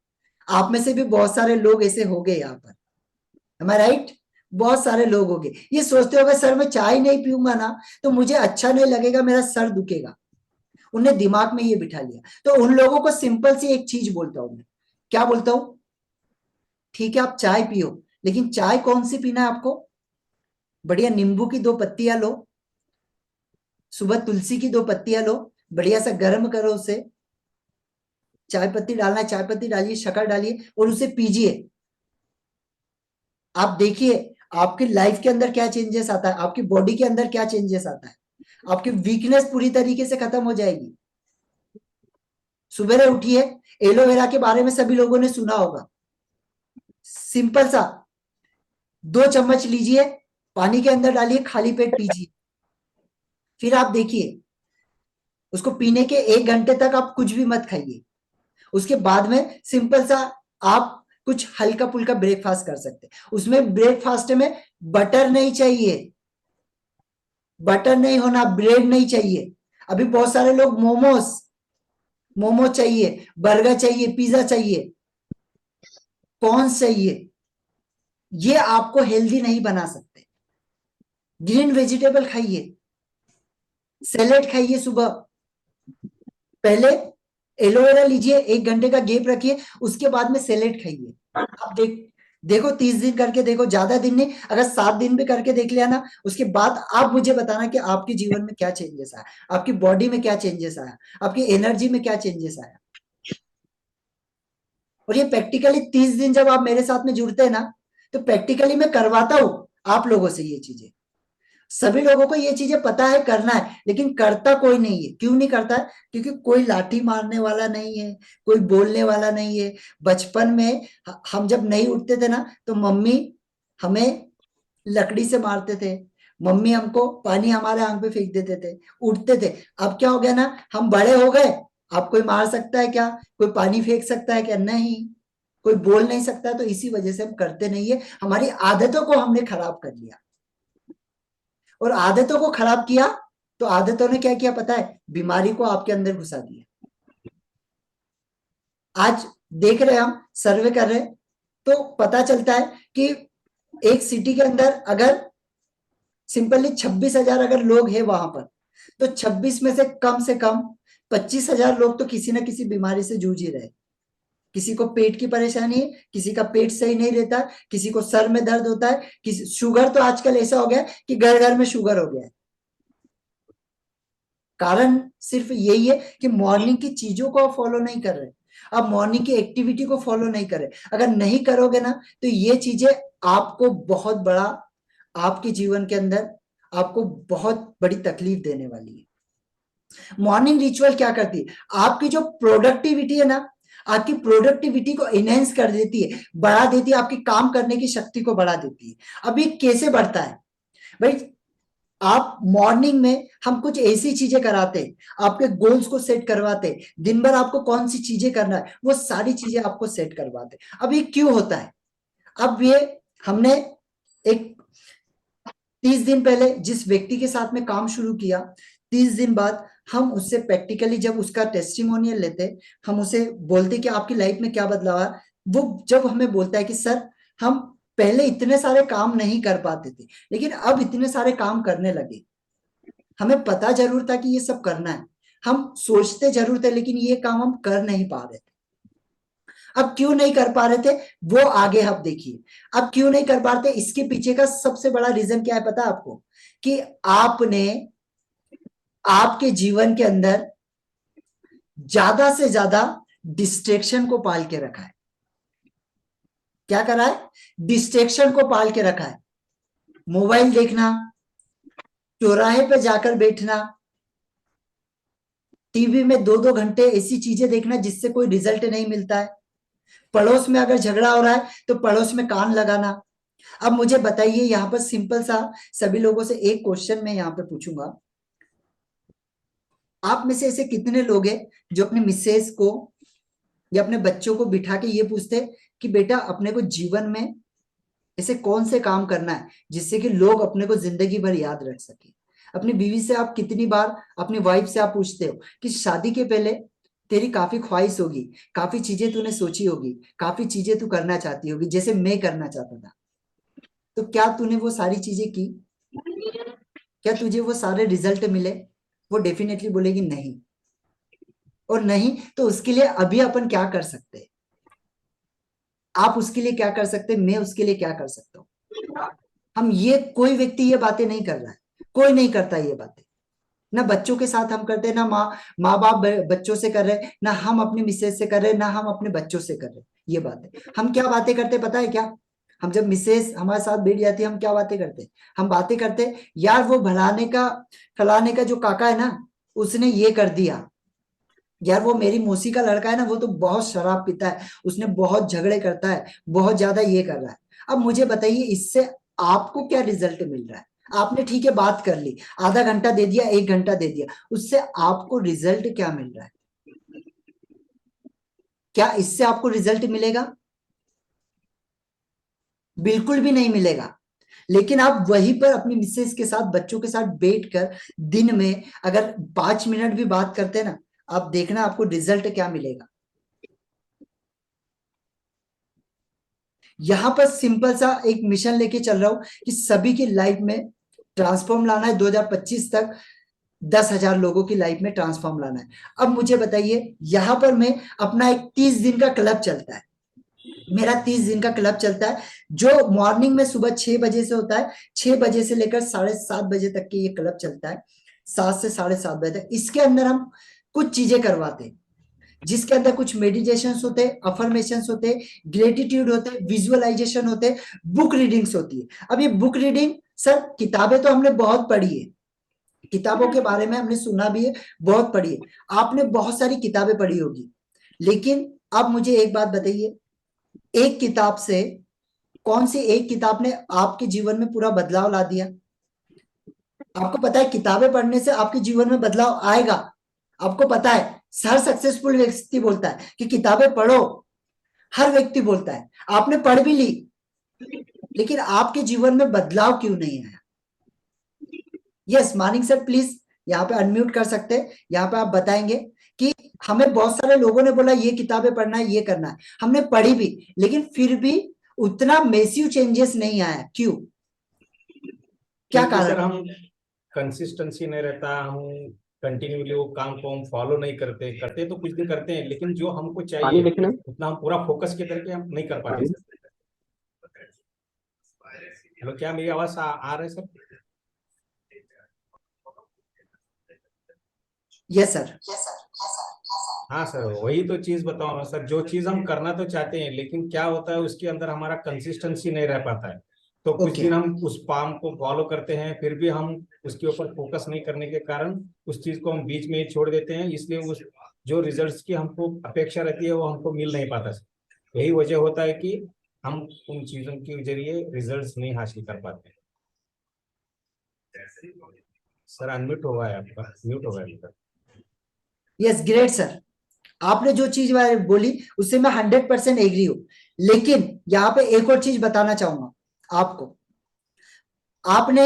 आप में से भी बहुत सारे लोग ऐसे हो गए यहाँ पर। Am I right? बहुत सारे लोग होंगे ये सोचते होंगे सर मैं चाय नहीं पीऊंगा ना तो मुझे अच्छा नहीं लगेगा, मेरा सर दुखेगा। उनने दिमाग में ये बिठा लिया। तो उन लोगों को सिंपल सी एक चीज बोलता हूं मैं, क्या बोलता हूं? ठीक है आप चाय पियो, लेकिन चाय कौन सी पीना है आपको? बढ़िया नींबू की 2 पत्तियां लो, सुबह तुलसी की 2 पत्तियां लो, बढ़िया सा गर्म करो उसे, चाय पत्ती डालना है चाय पत्ती डालिए, शक्कर डालिए और उसे पीजिए। आप देखिए आपकी लाइफ के अंदर क्या चेंजेस आता है, आपकी बॉडी के अंदर क्या चेंजेस आता है, आपकी वीकनेस पूरी तरीके से खत्म हो जाएगी। सुबह उठिए, एलोवेरा के बारे में सभी लोगों ने सुना होगा। सिंपल सा 2 चम्मच लीजिए, पानी के अंदर डालिए, खाली पेट पीजिए। फिर आप देखिए उसको पीने के 1 घंटे तक आप कुछ भी मत खाइए। उसके बाद में सिंपल सा आप कुछ हल्का फुल्का ब्रेकफास्ट कर सकते हैं। उसमें ब्रेकफास्ट में बटर नहीं चाहिए, बटर नहीं होना, ब्रेड नहीं चाहिए। अभी बहुत सारे लोग मोमो चाहिए, बर्गर चाहिए, पिज्जा चाहिए, कॉर्न चाहिए, ये आपको हेल्दी नहीं बना सकते। ग्रीन वेजिटेबल खाइए, सैलेड खाइए सुबह। पहले एलोवेरा लीजिए, 1 घंटे का गैप रखिए, उसके बाद में सैलेड खाइए। आप देखो 30 दिन करके देखो, ज्यादा दिन नहीं, अगर 7 दिन भी करके देख लिया ना, उसके बाद आप मुझे बताना कि आपके जीवन में क्या चेंजेस आया, आपकी बॉडी में क्या चेंजेस आया, आपकी एनर्जी में क्या चेंजेस आया। और ये प्रैक्टिकली 30 दिन जब आप मेरे साथ में जुड़ते हैं ना, तो प्रैक्टिकली मैं करवाता हूं आप लोगों से ये चीजें। सभी लोगों को ये चीजें पता है करना है, लेकिन करता कोई नहीं है। क्यों नहीं करता है? क्योंकि कोई लाठी मारने वाला नहीं है, कोई बोलने वाला नहीं है। बचपन में हम जब नहीं उठते थे ना, तो मम्मी हमें लकड़ी से मारते थे, मम्मी हमको पानी हमारे आंख पे फेंक देते थे, उठते थे। अब क्या हो गया ना, हम बड़े हो गए, अब कोई मार सकता है क्या, कोई पानी फेंक सकता है क्या? नहीं, कोई बोल नहीं सकता। तो इसी वजह से हम करते नहीं है, हमारी आदतों को हमने खराब कर लिया। और आदतों को खराब किया तो आदतों ने क्या किया पता है? बीमारी को आपके अंदर घुसा दिया। आज देख रहे हम, सर्वे कर रहे, तो पता चलता है कि एक सिटी के अंदर अगर सिंपली 26,000 अगर लोग हैं वहां पर, तो 26 में से कम 25,000 लोग तो किसी ना किसी बीमारी से जूझ ही रहे। किसी को पेट की परेशानी है, किसी का पेट सही नहीं रहता, किसी को सर में दर्द होता है, किसी शुगर, तो आजकल ऐसा हो गया है कि घर घर में शुगर हो गया है। कारण सिर्फ यही है कि मॉर्निंग की चीजों को आप फॉलो नहीं कर रहे, आप मॉर्निंग की एक्टिविटी को फॉलो नहीं कर रहे। अगर नहीं करोगे ना, तो ये चीजें आपको बहुत बड़ा, आपके जीवन के अंदर आपको बहुत बड़ी तकलीफ देने वाली है। मॉर्निंग रिचुअल क्या करती है? आपकी जो प्रोडक्टिविटी है ना, आपकी प्रोडक्टिविटी को इनहेंस कर देती है, बढ़ा देती है, आपकी काम करने की शक्ति को बढ़ा देती है। अब ये कैसे बढ़ता है भाई? आप मॉर्निंग में हम कुछ ऐसी चीजें कराते हैं, आपके गोल्स को सेट करवाते हैं, दिन भर आपको कौन सी चीजें करना है वो सारी चीजें आपको सेट करवाते हैं। अब ये क्यों होता है? अब ये हमने एक 30 दिन पहले जिस व्यक्ति के साथ में काम शुरू किया, 30 दिन बाद हम उससे प्रैक्टिकली जब उसका टेस्टिमोनियल लेते, हम उसे बोलते कि आपकी लाइफ में क्या बदलाव है। वो जब हमें बोलता है कि सर हम पहले इतने सारे काम नहीं कर पाते थे, लेकिन अब इतने सारे काम करने लगे। हमें पता जरूर था कि ये सब करना है, हम सोचते जरूर थे, लेकिन ये काम हम कर नहीं पा रहे थे। अब क्यों नहीं कर पा रहे थे वो आगे आप देखिए। अब क्यों नहीं कर पा रहे थे, इसके पीछे का सबसे बड़ा रीजन क्या है पता है आपको? कि आपने आपके जीवन के अंदर ज्यादा से ज्यादा डिस्ट्रैक्शन को पाल के रखा है। क्या करा है? डिस्ट्रैक्शन को पाल के रखा है। मोबाइल देखना, चौराहे पे जाकर बैठना, टीवी में 2-2 घंटे ऐसी चीजें देखना जिससे कोई रिजल्ट नहीं मिलता है। पड़ोस में अगर झगड़ा हो रहा है तो पड़ोस में कान लगाना। अब मुझे बताइए, यहाँ पर सिंपल सा सभी लोगों से एक क्वेश्चन मैं यहाँ पे पूछूंगा, आप में से ऐसे कितने लोग हैं जो अपने मिसेस को या अपने बच्चों को बिठा के ये पूछते कि बेटा अपने को जीवन में ऐसे कौन से काम करना है जिससे कि लोग अपने को जिंदगी भर याद रख सके? अपनी बीवी से आप कितनी बार, अपनी वाइफ से आप पूछते हो कि शादी के पहले तेरी काफी ख्वाहिश होगी, काफी चीजें तूने सोची होगी, काफी चीजें तू करना चाहती होगी, जैसे मैं करना चाहता था। तो क्या तूने वो सारी चीजें की? क्या तुझे वो सारे रिजल्ट मिले? वो डेफिनेटली बोलेगी नहीं। और नहीं तो उसके लिए अभी अपन क्या कर सकते हैं? आप उसके लिए क्या कर सकते हैं, मैं उसके लिए क्या कर सकता हूँ? हम ये कोई व्यक्ति ये बातें नहीं कर रहा है, कोई नहीं करता ये बातें। ना बच्चों के साथ हम करते हैं, ना माँ बाप बच्चों से कर रहे हैं, ना हम अपनी मिसेज से कर रहे हैं, ना हम अपने बच्चों से कर रहे हैं ये बातें। हम क्या बातें करते हैं पता है क्या? हम जब मिसेज हमारे साथ बैठ जाती है, हम क्या बातें करते हैं? हम बातें करते हैं, यार वो फलाने का जो काका है ना, उसने ये कर दिया। यार वो मेरी मौसी का लड़का है ना, वो तो बहुत शराब पीता है, उसने बहुत झगड़े करता है, बहुत ज्यादा ये कर रहा है। अब मुझे बताइए, इससे आपको क्या रिजल्ट मिल रहा है? आपने ठीक है बात कर ली, आधा घंटा दे दिया, 1 घंटा दे दिया, उससे आपको रिजल्ट क्या मिल रहा है? क्या इससे आपको रिजल्ट मिलेगा? बिल्कुल भी नहीं मिलेगा। लेकिन आप वहीं पर अपनी मिसेज के साथ, बच्चों के साथ बैठकर दिन में अगर 5 मिनट भी बात करते हैं ना, आप देखना आपको रिजल्ट क्या मिलेगा। यहां पर सिंपल सा एक मिशन लेके चल रहा हूं कि सभी की लाइफ में ट्रांसफॉर्म लाना है। 2025 तक 10,000 लोगों की लाइफ में ट्रांसफॉर्म लाना है। अब मुझे बताइए, यहां पर मैं अपना एक 30 दिन का क्लब चलता है, मेरा 30 दिन का क्लब चलता है, जो मॉर्निंग में सुबह 6 बजे से होता है। 6 बजे से लेकर 7:30 बजे तक के ये क्लब चलता है, 7 से 7:30 बजे तक। इसके अंदर हम कुछ चीजें करवाते हैं, जिसके अंदर कुछ मेडिटेशन होते हैं, अफर्मेशन होते हैं, ग्रेटिट्यूड होते हैं, विजुअलाइजेशन होते हैं, बुक रीडिंग्स होती है। अब ये बुक रीडिंग, सर किताबें तो हमने बहुत पढ़ी है, किताबों के बारे में हमने सुना भी है, बहुत पढ़ी है, आपने बहुत सारी किताबें पढ़ी होगी। लेकिन अब मुझे एक बात बताइए, एक किताब से, कौन सी एक किताब ने आपके जीवन में पूरा बदलाव ला दिया? आपको पता है किताबें पढ़ने से आपके जीवन में बदलाव आएगा। आपको पता है, हर सक्सेसफुल व्यक्ति बोलता है कि किताबें पढ़ो, हर व्यक्ति बोलता है। आपने पढ़ भी ली, लेकिन आपके जीवन में बदलाव क्यों नहीं आया? यस मानिक सर, प्लीज यहाँ पे अनम्यूट कर सकते हैं, यहाँ पे आप बताएंगे कि हमें बहुत सारे लोगों ने बोला ये किताबें पढ़ना है, ये करना है, हमने पढ़ी भी, लेकिन फिर भी उतना मैसिव चेंजेस नहीं आया, क्यों? क्या क्योंकि सर कारण? हम कंसिस्टेंसी नहीं रहता, हम कंटिन्यूली वो काम को हम फॉलो नहीं करते, करते तो कुछ दिन करते हैं, लेकिन जो हमको पानी चाहिए लिखना उतना हम पूरा फोकस के करके हम नहीं कर पाते सर। हेलो, क्या मेरी आवाज आ रहा है सर? Yes sir. हाँ सर, वही तो चीज बताओ ना सर, जो चीज हम करना तो चाहते हैं, लेकिन क्या होता है उसके अंदर हमारा कंसिस्टेंसी नहीं रह पाता है। तो कुछ ओके। दिन हम उस काम को फॉलो करते हैं, फिर भी हम उसके ऊपर फोकस नहीं करने के कारण उस चीज को हम बीच में ही छोड़ देते हैं, इसलिए उस जो रिजल्ट्स की हमको अपेक्षा रहती है वो हमको मिल नहीं पाता सर। यही वजह होता है कि हम उन चीजों के जरिए रिजल्ट्स नहीं हासिल कर पाते। सर अनम्यूट हो गया है आपका, म्यूट हो गया है आपका। यस ग्रेट सर, आपने जो चीज बोली उससे मैं 100% एग्री हूं। लेकिन यहाँ पे एक और चीज बताना चाहूंगा आपको। आपने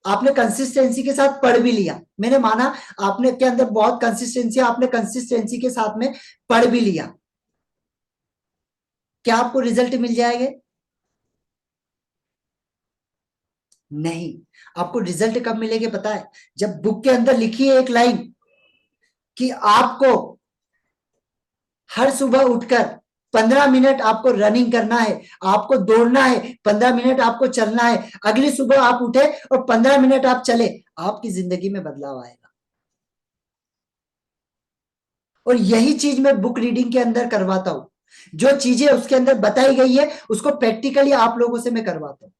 आपने कंसिस्टेंसी के साथ पढ़ भी लिया, मैंने माना आपने के अंदर बहुत कंसिस्टेंसी, आपने कंसिस्टेंसी के साथ में पढ़ भी लिया। क्या आपको रिजल्ट मिल जाएंगे? नहीं। आपको रिजल्ट कब मिलेंगे पता है? जब बुक के अंदर लिखी है एक लाइन कि आपको हर सुबह उठकर 15 मिनट आपको रनिंग करना है, आपको दौड़ना है, 15 मिनट आपको चलना है, अगली सुबह आप उठे और 15 मिनट आप चले, आपकी जिंदगी में बदलाव आएगा। और यही चीज मैं बुक रीडिंग के अंदर करवाता हूं, जो चीजें उसके अंदर बताई गई है उसको प्रैक्टिकली आप लोगों से मैं करवाता हूं,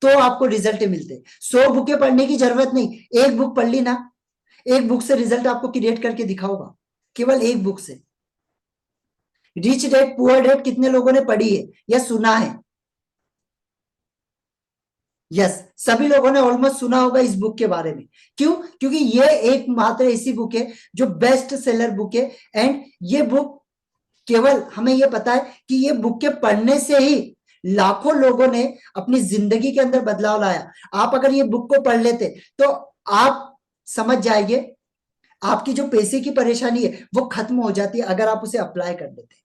तो आपको रिजल्ट मिलते। 100 बुकें पढ़ने की जरूरत नहीं, एक बुक पढ़ ली ना, एक बुक से रिजल्ट आपको क्रिएट करके दिखाऊंगा, केवल एक बुक से। रिच डैड पुअर डैड कितने लोगों ने पढ़ी है या सुना है? यस, सभी लोगों ने ऑलमोस्ट सुना होगा इस बुक के बारे में। क्यों? क्योंकि ये एकमात्र ऐसी बुक है जो बेस्ट सेलर बुक है। एंड ये बुक, केवल हमें ये पता है कि ये बुक के पढ़ने से ही लाखों लोगों ने अपनी जिंदगी के अंदर बदलाव लाया। आप अगर ये बुक को पढ़ लेते तो आप समझ जाएंगे, आपकी जो पैसे की परेशानी है वो खत्म हो जाती है अगर आप उसे अप्लाई कर देते।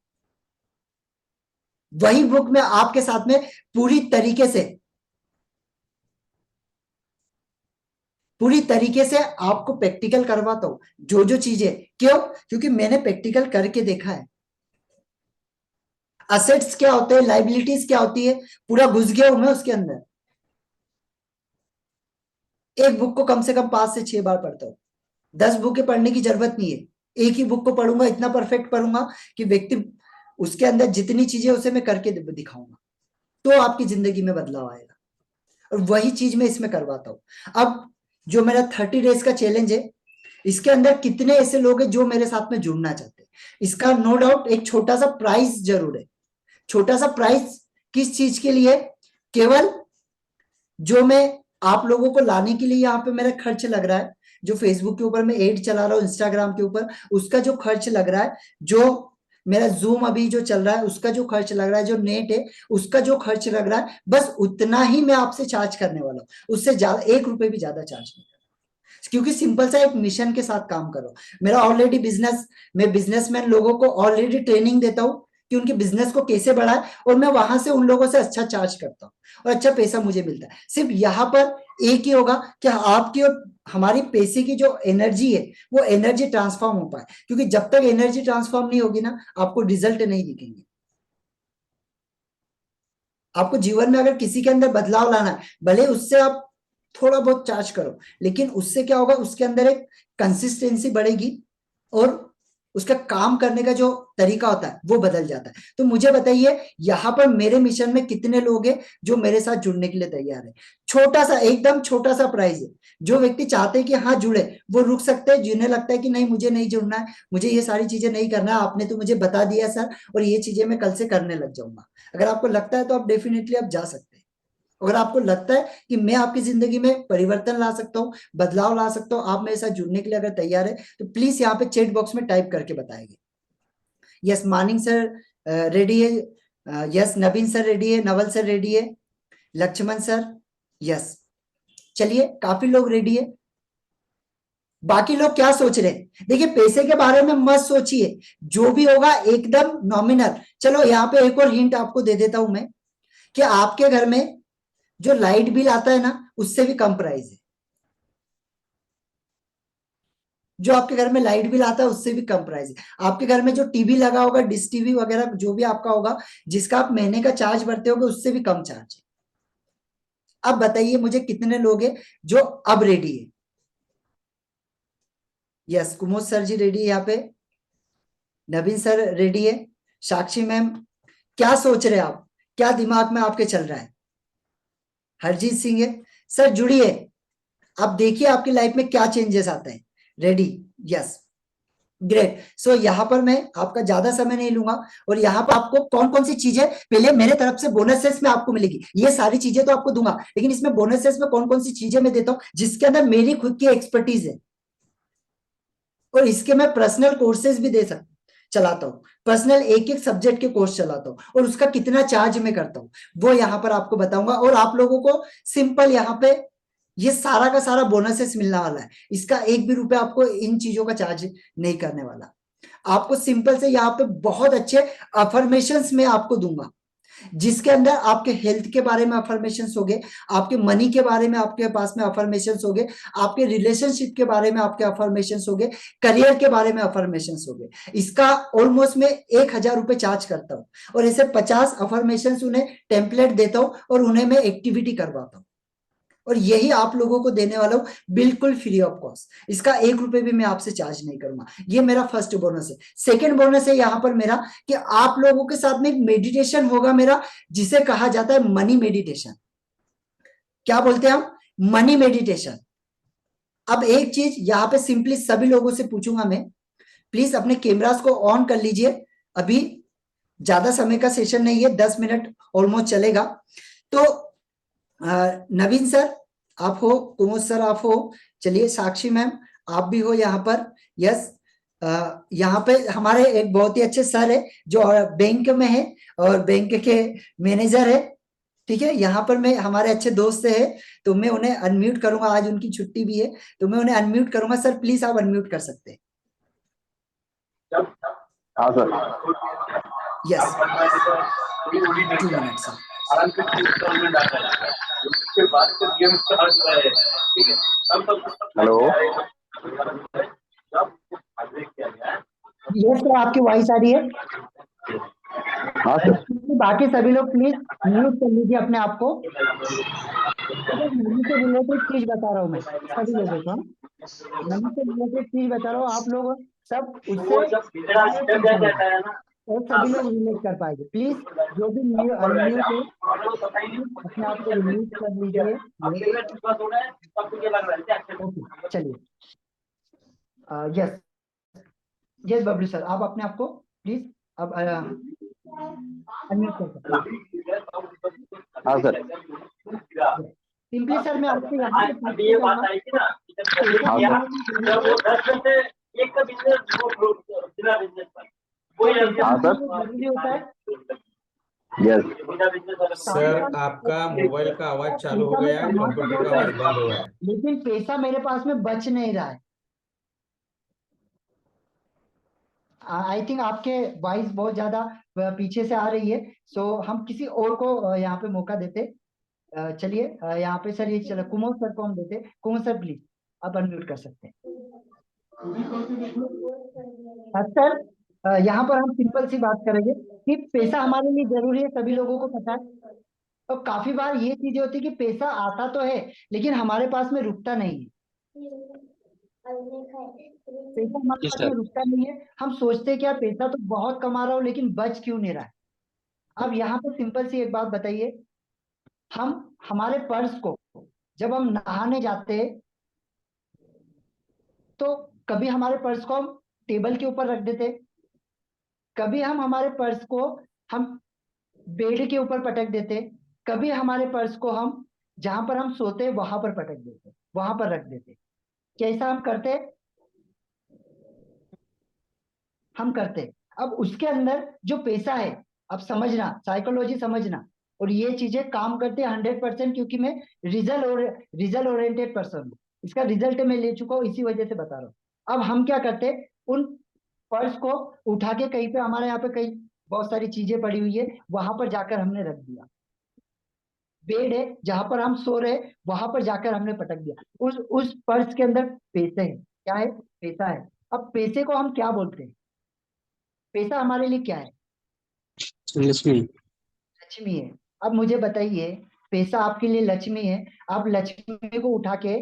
वही बुक में आपके साथ में पूरी तरीके से पूरी तरीके से आपको प्रैक्टिकल करवाता हूँ जो जो चीजें। क्यों? क्योंकि मैंने प्रैक्टिकल करके देखा है। असेट्स क्या होते हैं, लाइबिलिटीज क्या होती है, पूरा घुस गया हूं मैं उसके अंदर। एक बुक को कम से कम 5 से 6 बार पढ़ता हूँ। 10 बुकें पढ़ने की जरूरत नहीं है, एक ही बुक को पढ़ूंगा, इतना परफेक्ट पढ़ूंगा कि व्यक्ति उसके अंदर जितनी चीजें उसे मैं करके दिखाऊंगा, तो आपकी जिंदगी में बदलाव आएगा। और वही चीज मैं इसमें करवाता हूं। अब जो मेरा 30 डेज का चैलेंज है, इसके अंदर कितने ऐसे लोग हैं जो मेरे साथ में जुड़ना चाहते हैं, इसका नो डाउट एक छोटा सा प्राइस जरूर है। छोटा सा प्राइस किस चीज के लिए? केवल जो मैं आप लोगों को लाने के लिए यहाँ पे मेरा खर्च लग रहा है, जो फेसबुक के ऊपर मैं एड चला रहा हूँ, इंस्टाग्राम के ऊपर उसका जो खर्च लग रहा है, जो मेरा जूम अभी जो चल रहा है उसका जो खर्च लग रहा है, जो नेट है उसका जो खर्च लग रहा है, बस उतना ही मैं आपसे चार्ज करने वाला हूँ। उससे ज्यादा 1 रुपए भी ज्यादा चार्ज नहीं, क्योंकि सिंपल सा एक मिशन के साथ काम करो। मेरा ऑलरेडी बिजनेस, मैं बिजनेसमैन लोगों को ऑलरेडी ट्रेनिंग देता हूं कि उनके बिजनेस को कैसे बढ़ाए, और मैं वहां से उन लोगों से अच्छा चार्ज करता हूं और अच्छा पैसा मुझे मिलता है। सिर्फ यहाँ पर एक ही होगा कि आपकी और हमारी पैसे की जो एनर्जी है वो एनर्जी ट्रांसफॉर्म हो पाए, क्योंकि जब तक एनर्जी ट्रांसफॉर्म नहीं होगी ना, आपको रिजल्ट नहीं दिखेंगे। आपको जीवन में अगर किसी के अंदर बदलाव लाना है, भले उससे आप थोड़ा बहुत चार्ज करो, लेकिन उससे क्या होगा, उसके अंदर एक कंसिस्टेंसी बढ़ेगी और उसका काम करने का जो तरीका होता है वो बदल जाता है। तो मुझे बताइए यहाँ पर मेरे मिशन में कितने लोग हैं जो मेरे साथ जुड़ने के लिए तैयार है? छोटा सा, एकदम छोटा सा प्राइस है। जो व्यक्ति चाहते हैं कि हाँ जुड़े, वो रुक सकते हैं। जिन्हें लगता है कि नहीं मुझे नहीं जुड़ना है, मुझे ये सारी चीजें नहीं करना है, आपने तो मुझे बता दिया सर और ये चीजें मैं कल से करने लग जाऊंगा, अगर आपको लगता है तो आप डेफिनेटली आप जा सकते हैं। अगर आपको लगता है कि मैं आपकी जिंदगी में परिवर्तन ला सकता हूँ, बदलाव ला सकता हूँ, आप मेरे साथ जुड़ने के लिए अगर तैयार है तो प्लीज यहाँ पे चैट बॉक्स में टाइप करके बताएंगे। यस मानिंग सर रेडी है, यस नवीन सर रेडी है, नवल सर रेडी है, लक्ष्मण सर यस। चलिए काफी लोग रेडी है। बाकी लोग क्या सोच रहे हैं? देखिए पैसे के बारे में मत सोचिए, जो भी होगा एकदम नॉमिनल। चलो यहाँ पे एक और हिंट आपको दे देता हूं मैं, कि आपके घर में जो लाइट बिल आता है ना, उससे भी कम प्राइस है। जो आपके घर में लाइट बिल आता है उससे भी कम प्राइस है। आपके घर में जो टीवी लगा होगा, डिश टीवी वगैरह जो भी आपका होगा, जिसका आप महीने का चार्ज भरते होगे, उससे भी कम चार्ज है। अब बताइए मुझे कितने लोग हैं जो अब रेडी है? यस कुमोद सर जी रेडी है यहाँ पे, नवीन सर रेडी है, साक्षी मैम क्या सोच रहे हैं आप, क्या दिमाग में आपके चल रहा है? हरजीत सिंह है सर, जुड़िए, आप देखिए आपकी लाइफ में क्या चेंजेस आते हैं। रेडी? Yes great. सो यहाँ पर मैं आपका ज्यादा समय नहीं लूंगा, और यहाँ पर आपको कौन कौन सी चीजें पहले मेरे तरफ से बोनसेस में आपको मिलेगी, ये सारी चीजें तो आपको दूंगा, लेकिन इसमें बोनसेस में कौन कौन सी चीजें मैं देता हूँ जिसके अंदर मेरी खुद की एक्सपर्टीज है, और इसके मैं पर्सनल कोर्सेज भी दे सकता चलाता हूँ, पर्सनल एक एक सब्जेक्ट के कोर्स चलाता हूँ, और उसका कितना चार्ज मैं करता हूँ वो यहाँ पर आपको बताऊंगा। और आप लोगों को सिंपल यहाँ पे ये सारा का सारा बोनसेस मिलने वाला है, इसका 1 भी रुपया आपको इन चीजों का चार्ज नहीं करने वाला। आपको सिंपल से यहाँ पे बहुत अच्छे अफर्मेशंस में आपको दूंगा, जिसके अंदर आपके हेल्थ के बारे में अफर्मेशंस हो गए, आपके मनी के बारे में आपके पास में अफर्मेशंस हो गए, आपके रिलेशनशिप के बारे में आपके अफर्मेशंस हो गए, करियर के बारे में अफर्मेशंस हो गए। इसका ऑलमोस्ट मैं 1000 रुपए चार्ज करता हूँ, और ऐसे 50 अफर्मेशंस उन्हें टेम्पलेट देता हूँ और उन्हें मैं एक्टिविटी करवाता हूँ, और यही आप लोगों को देने वाला हूं बिल्कुल फ्री ऑफ कॉस्ट। इसका 1 रुपए भी मैं आपसे चार्ज नहीं करूंगा। ये मेरा फर्स्ट बोनस है। सेकंड बोनस है यहाँ पर मेरा कि आप लोगों के साथ में एक मेडिटेशन होगा मेरा, जिसे कहा जाता है मनी मेडिटेशन। क्या बोलते हैं हम? Money meditation. अब एक चीज यहाँ पे सिंपली सभी लोगों से पूछूंगा मैं, प्लीज अपने कैमरास को ऑन कर लीजिए। अभी ज्यादा समय का सेशन नहीं है, 10 मिनट ऑलमोस्ट चलेगा। तो नवीन सर आप हो, कुमोद सर आप हो, चलिए साक्षी मैम आप भी हो यहाँ पर। यस यहाँ पे हमारे एक बहुत ही अच्छे सर है जो बैंक में है और बैंक के मैनेजर है, ठीक है। यहाँ पर मैं हमारे अच्छे दोस्त है, तो मैं उन्हें अनम्यूट करूंगा, आज उनकी छुट्टी भी है तो मैं उन्हें अनम्यूट करूंगा। सर प्लीज आप अनम्यूट कर सकते हैं। हाँ sir. Yes 2 minute sir. Hello. Yes sir, आपकी वॉइस आ रही है। हाँ सर। बाकी सभी लोग प्लीज म्यूट कर लीजिए अपने आप को। मनी से रिलेटेड चीज बता रहा हूँ मैं सभी लोगों को। मनी से रिलेटेड चीज बता रहा हूँ, आप लोग सब उससे और सभी लोग रिलेट कर पाएंगे। प्लीज जो भी अनम्यूट है अपने आप को रिलीज कर लीजिए। ओके, चलिए। यस यस बबलू सर, आप अपने आप को प्लीज अब अनम्यूट कर सकते हैं। हाँ सर। सिंपली सर मैं आपसे यहाँ पे अभी ये बात आई थी ना, हाँ जब वो 10 में से एक का बिजनेस बिना बिजनेस पर वही हाँ सर जरूरी होता है। यस सर आपका मोबाइल का आवाज चालू हो गया है, कंप्यूटर का आवाज बंद हो गया है। लेकिन पैसा मेरे पास में बच नहीं रहा है। आई थिंक आपके वॉइस बहुत ज्यादा पीछे से आ रही है, सो हम किसी और को यहाँ पे मौका देते। चलिए यहाँ पे सर, ये चलो कुमार सर को हम देते। कुमार सर प्लीज आप अनम्यूट कर सकते हैं। सर यहाँ पर हम सिंपल सी बात करेंगे कि पैसा हमारे लिए जरूरी है, सभी लोगों को पता है। तो काफी बार ये चीजें होती है कि पैसा आता तो है लेकिन हमारे पास में रुकता नहीं है। पैसा हमारे पास में रुकता नहीं है। हम सोचते हैं कि यार पैसा तो बहुत कमा रहा हूँ लेकिन बच क्यों नहीं रहा है। अब यहाँ पे सिंपल सी एक बात बताइए, हम हमारे पर्स को जब हम नहाने जाते हैं तो कभी हमारे पर्स को हम टेबल के ऊपर रख देते, कभी हम हमारे पर्स को हम बेड के ऊपर पटक देते, कभी हमारे पर्स को हम जहां पर हम सोते वहां पर पटक देते, वहां पर रख देते। कैसा हम करते? हम करते। अब उसके अंदर जो पैसा है, अब समझना, साइकोलॉजी समझना, और ये चीजें काम करते हैं 100%, क्योंकि मैं रिजल्ट ओरिएंटेड पर्सन हूँ। इसका रिजल्ट मैं ले चुका हूँ, इसी वजह से बता रहा हूँ। अब हम क्या करते, उन पर्स को उठा के कहीं पे, हमारे यहाँ पे कहीं बहुत सारी चीजें पड़ी हुई है, वहां पर जाकर हमने रख दिया। बेड है जहां पर हम सो रहे, वहां पर जाकर हमने पटक दिया। उस पर्स के अंदर पैसे हैं। क्या है? पैसा है। अब पैसे को हम क्या बोलते हैं? पैसा हमारे लिए क्या है? लक्ष्मी। लक्ष्मी है। अब मुझे बताइए, पैसा आपके लिए लक्ष्मी है, आप लक्ष्मी को उठा के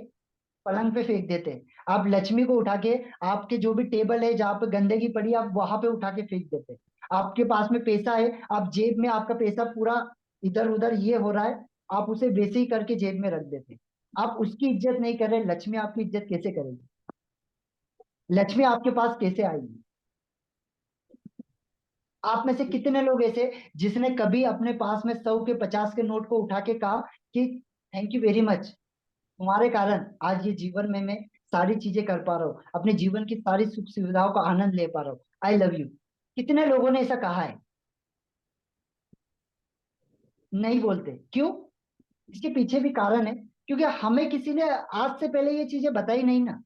पलंग पे फेंक देते हैं। आप लक्ष्मी को उठा के आपके जो भी टेबल है जहाँ पे गंदगी पड़ी है, आप वहां पे उठा के फेंक देते हैं। आपके पास में पैसा है, आप जेब में आपका पैसा पूरा इधर उधर ये हो रहा है, आप उसे वैसे ही करके जेब में रख देते हैं। आप उसकी इज्जत नहीं कर रहे, लक्ष्मी आपकी इज्जत कैसे करेगी? लक्ष्मी आपके पास कैसे आएगी? आप में से कितने लोग ऐसे जिसने कभी अपने पास में 100 के 50 के नोट को उठा के कहा कि थैंक यू वेरी मच, तुम्हारे कारण आज ये जीवन में मैं सारी चीजें कर पा रहा हूँ, अपने जीवन की सारी सुख सुविधाओं का आनंद ले पा रहा हूँ, आई लव यू। कितने लोगों ने ऐसा कहा है? नहीं बोलते। क्यों? इसके पीछे भी कारण है, क्योंकि हमें किसी ने आज से पहले ये चीजें बताई नहीं ना।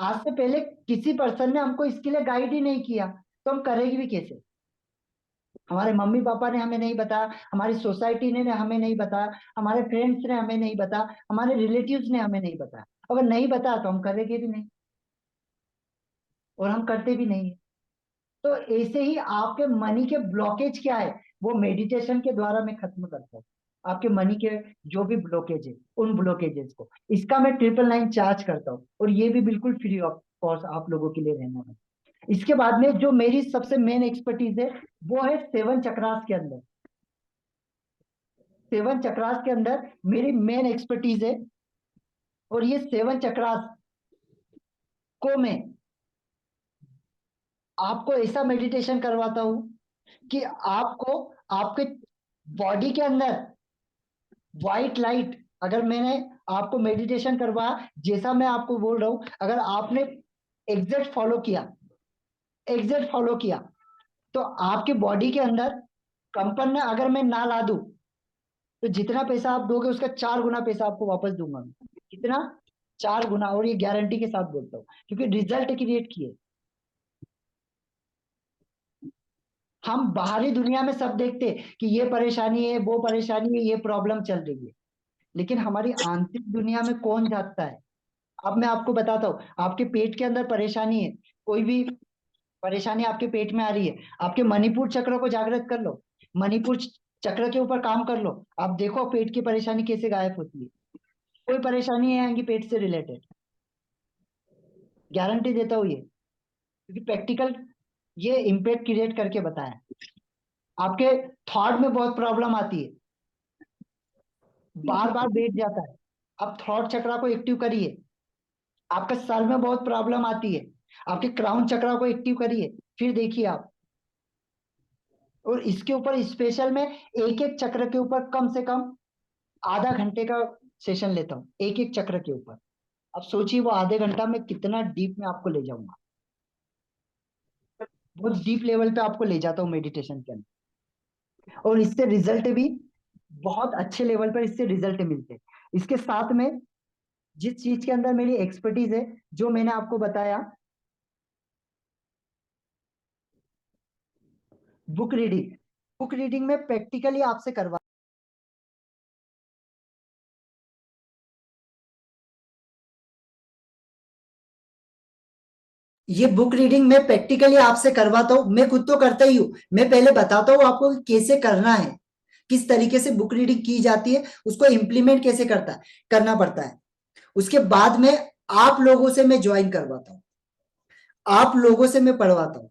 आज से पहले किसी पर्सन ने हमको इसके लिए गाइड ही नहीं किया, तो हम करेंगे भी कैसे? हमारे मम्मी पापा ने हमें नहीं बताया, हमारी सोसाइटी ने हमें नहीं बताया, हमारे फ्रेंड्स ने हमें नहीं बताया, हमारे रिलेटिव्स ने हमें नहीं बताया। अगर नहीं बताया तो हम करेंगे भी नहीं, और हम करते भी नहीं है। तो ऐसे ही आपके मनी के ब्लॉकेज क्या है, वो मेडिटेशन के द्वारा मैं खत्म करता हूँ। आपके मनी के जो भी ब्लॉकेज है, उन ब्लॉकेजेस को, इसका मैं 999 चार्ज करता हूँ, और ये भी बिल्कुल फ्री ऑफ कॉस्ट आप लोगों के लिए रहने वाला है। इसके बाद में जो मेरी सबसे मेन एक्सपर्टीज है, वो है 7 चक्रास के अंदर। 7 चक्रास के अंदर मेरी मेन एक्सपर्टीज है, और ये 7 चक्रास को मैं आपको ऐसा मेडिटेशन करवाता हूं कि आपको आपके बॉडी के अंदर व्हाइट लाइट, अगर मैंने आपको मेडिटेशन करवाया जैसा मैं आपको बोल रहा हूं, अगर आपने एग्जैक्ट फॉलो किया तो आपके बॉडी के अंदर कंपन में, अगर मैं ना ला दूं तो जितना पैसा आप दोगे उसका 4 गुना पैसा आपको वापस दूंगा मैं। कितना? 4 गुना। और ये गारंटी के साथ बोलता हूँ, क्योंकि रिजल्ट क्रिएट किए। हम बाहरी दुनिया में सब देखते कि ये परेशानी है, वो परेशानी है, ये प्रॉब्लम चल रही है, लेकिन हमारी आंतरिक दुनिया में कौन जानता है। अब मैं आपको बताता हूँ, आपके पेट के अंदर परेशानी है, कोई भी परेशानी आपके पेट में आ रही है, आपके मणिपुर चक्र को जागृत कर लो, मणिपुर चक्र के ऊपर काम कर लो, आप देखो पेट की परेशानी कैसे गायब होती है। कोई परेशानी है आएंगी पेट से रिलेटेड, गारंटी देता हूँ ये, क्योंकि प्रैक्टिकल ये इम्पैक्ट क्रिएट करके बताया। आपके थॉट में बहुत प्रॉब्लम आती है, बार बार बैठ जाता है, आप थॉट चक्रा को एक्टिव करिए। आपके सर में बहुत प्रॉब्लम आती है, आपके क्राउन चक्रा को एक्टिव करिए, फिर देखिए आप। और इसके ऊपर स्पेशल में एक एक चक्र के ऊपर कम से कम आधा घंटे का सेशन लेता हूँ, एक एक चक्र के ऊपर। अब सोचिए वो आधे घंटा में कितना डीप में आपको ले जाऊंगा, बहुत डीप लेवल पे आपको ले जाता हूँ मेडिटेशन के अंदर, और इससे रिजल्ट भी बहुत अच्छे लेवल पर इससे रिजल्ट मिलते हैं। इसके साथ में जिस चीज के अंदर मेरी एक्सपर्टीज है, जो मैंने आपको बताया, बुक रीडिंग, बुक रीडिंग में प्रैक्टिकली आपसे करवा, ये बुक रीडिंग मैं प्रैक्टिकली आपसे करवाता हूँ, मैं खुद तो करता ही हूँ, मैं पहले बताता हूँ आपको कि कैसे करना है, किस तरीके से बुक रीडिंग की जाती है, उसको इम्प्लीमेंट कैसे करना पड़ता है। उसके बाद में आप लोगों से मैं ज्वाइन करवाता हूँ, आप लोगों से मैं पढ़वाता हूँ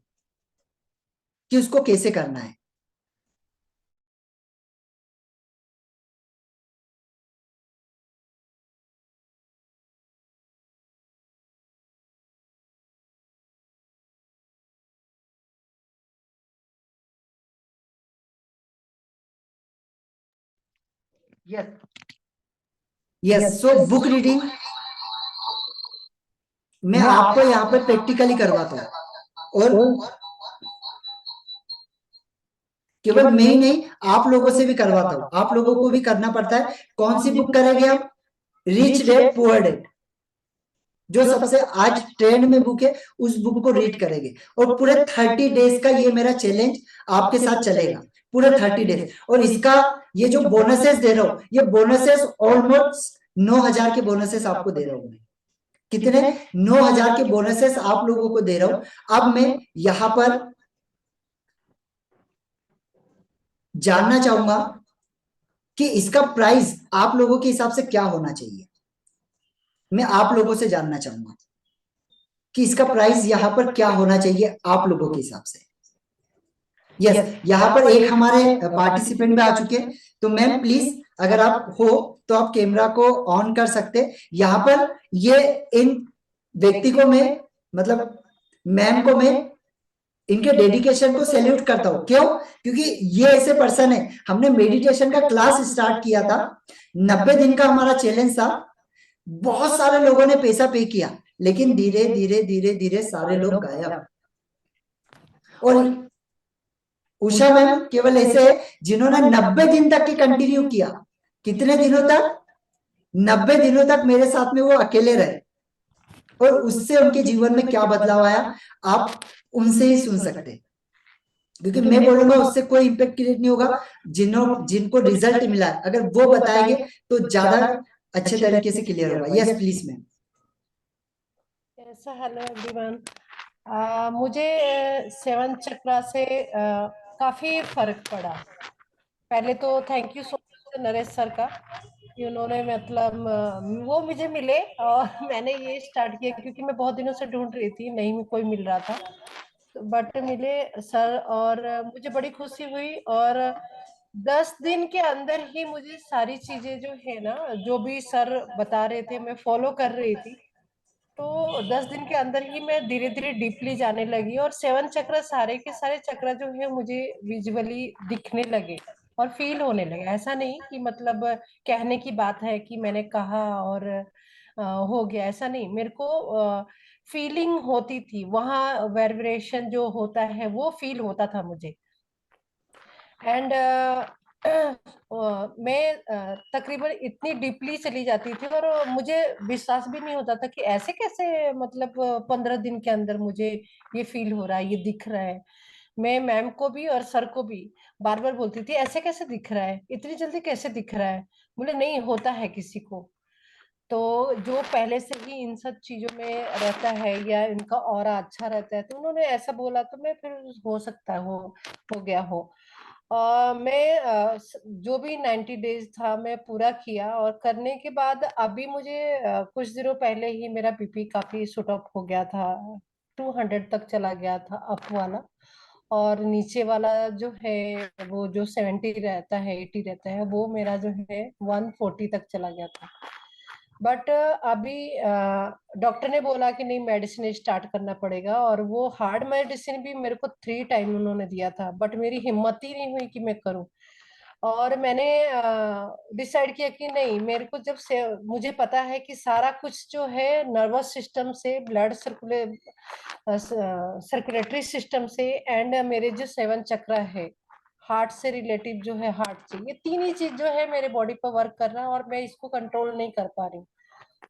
कि उसको कैसे करना है। Yes, yes, so book reading मैं आपको यहाँ पर प्रैक्टिकली करवाता हूँ, और केवल मैं ही नहीं, आप लोगों से भी करवाता हूँ, आप लोगों को भी करना पड़ता है। कौन सी बुक करेंगे हम? रिच डैड पुअर डैड, जो सबसे आज ट्रेंड में बुक है, उस बुक को रीड करेंगे। और पूरे 30 डेज का ये मेरा चैलेंज आपके साथ चलेगा, पूरे 30 डेज। और इसका ये जो बोनसेस दे रहा हूँ, ये बोनसेस ऑलमोस्ट 9,000 के बोनसेस आपको दे रहा हूँ मैं। कितने? 9,000 के बोनसेस आप लोगों को दे रहा हूं। अब मैं यहां पर जानना चाहूंगा कि इसका प्राइस आप लोगों के हिसाब से क्या होना चाहिए। मैं आप लोगों से जानना चाहूंगा कि इसका प्राइस यहाँ पर क्या होना चाहिए आप लोगों के हिसाब से। यस, यहाँ पर एक हमारे पार्टिसिपेंट भी आ चुके हैं, तो मैम प्लीज अगर आप हो तो आप कैमरा को ऑन कर सकते। यहाँ पर ये इन व्यक्ति को मैं, मतलब मैम को मैं इनके डेडिकेशन को सैल्यूट करता हूँ। क्यों? क्योंकि ये ऐसे पर्सन है, हमने मेडिटेशन का क्लास स्टार्ट किया था, 90 दिन का हमारा चैलेंज था, बहुत सारे लोगों ने पैसा पे किया, लेकिन धीरे धीरे धीरे धीरे सारे लोग गायब। और उषा मैम केवल ऐसे है जिन्होंने 90 दिन तक की कंटिन्यू किया। कितने दिनों तक? 90 दिनों तक मेरे साथ में वो अकेले रहे, और उससे उनके जीवन में क्या बदलाव आया आप उनसे ही सुन सकते हैं। क्योंकि मैं बोलूंगा उससे कोई इम्पैक्ट क्रिएट नहीं होगा, जिनको रिजल्ट मिला है अगर वो बताएंगे तो ज्यादा अच्छे तरीके से क्लियर होगा। Yes please ma'am. Hello everyone, मुझे 7 चक्रा से काफी फर्क पड़ा। पहले तो thank you so much Naresh sir का कि उन्होंने मतलब वो मुझे मिले और मैंने ये स्टार्ट किया, क्योंकि मैं बहुत दिनों से ढूंढ रही थी, नहीं कोई मिल रहा था, बट मिले सर और मुझे बड़ी खुशी हुई। और 10 दिन के अंदर ही मुझे सारी चीजें जो है ना, जो भी सर बता रहे थे मैं फॉलो कर रही थी। तो 10 दिन के अंदर ही मैं धीरे धीरे डीपली जाने लगी, और 7 चक्र सारे के सारे चक्र जो है मुझे विजुअली दिखने लगे और फील होने लगे। ऐसा नहीं कि मतलब कहने की बात है कि मैंने कहा और हो गया, ऐसा नहीं। मेरे को फीलिंग होती थी वहाँ, वाइब्रेशन जो होता है वो फील होता था मुझे। एंड मैं तकरीबन इतनी डीपली चली जाती थी और मुझे विश्वास भी नहीं होता था कि ऐसे कैसे, मतलब 15 दिन के अंदर मुझे ये फील हो रहा है, ये दिख रहा है। मैं मैम को भी और सर को भी बार बार बोलती थी ऐसे कैसे दिख रहा है, इतनी जल्दी कैसे दिख रहा है। बोले नहीं होता है किसी को, तो जो पहले से ही इन सब चीजों में रहता है या इनका ऑरा अच्छा रहता है, तो उन्होंने ऐसा बोला तो मैं फिर हो सकता है हो गया हो। मैं जो भी 90 डेज था मैं पूरा किया, और करने के बाद अभी मुझे कुछ दिनों पहले ही मेरा बीपी काफी शूट अप हो गया था, 200 तक चला गया था अप वाला, और नीचे वाला जो है वो जो 70 रहता है 80 रहता है वो मेरा जो है 140 तक चला गया था। बट अभी डॉक्टर ने बोला कि नहीं मेडिसिन स्टार्ट करना पड़ेगा, और वो हार्ड मेडिसिन भी मेरे को 3 टाइम उन्होंने दिया था, बट मेरी हिम्मत ही नहीं हुई कि मैं करूं। और मैंने डिसाइड किया कि नहीं, मेरे को जब से मुझे पता है कि सारा कुछ जो है नर्वस सिस्टम से, ब्लड सर्कुलेटरी सिस्टम से, एंड मेरे जो 7 चक्र है हार्ट से रिलेटिव जो है, हार्ट से, ये तीन ही चीज जो है मेरे बॉडी पर वर्क कर रहा है, और मैं इसको कंट्रोल नहीं कर पा रही हूँ।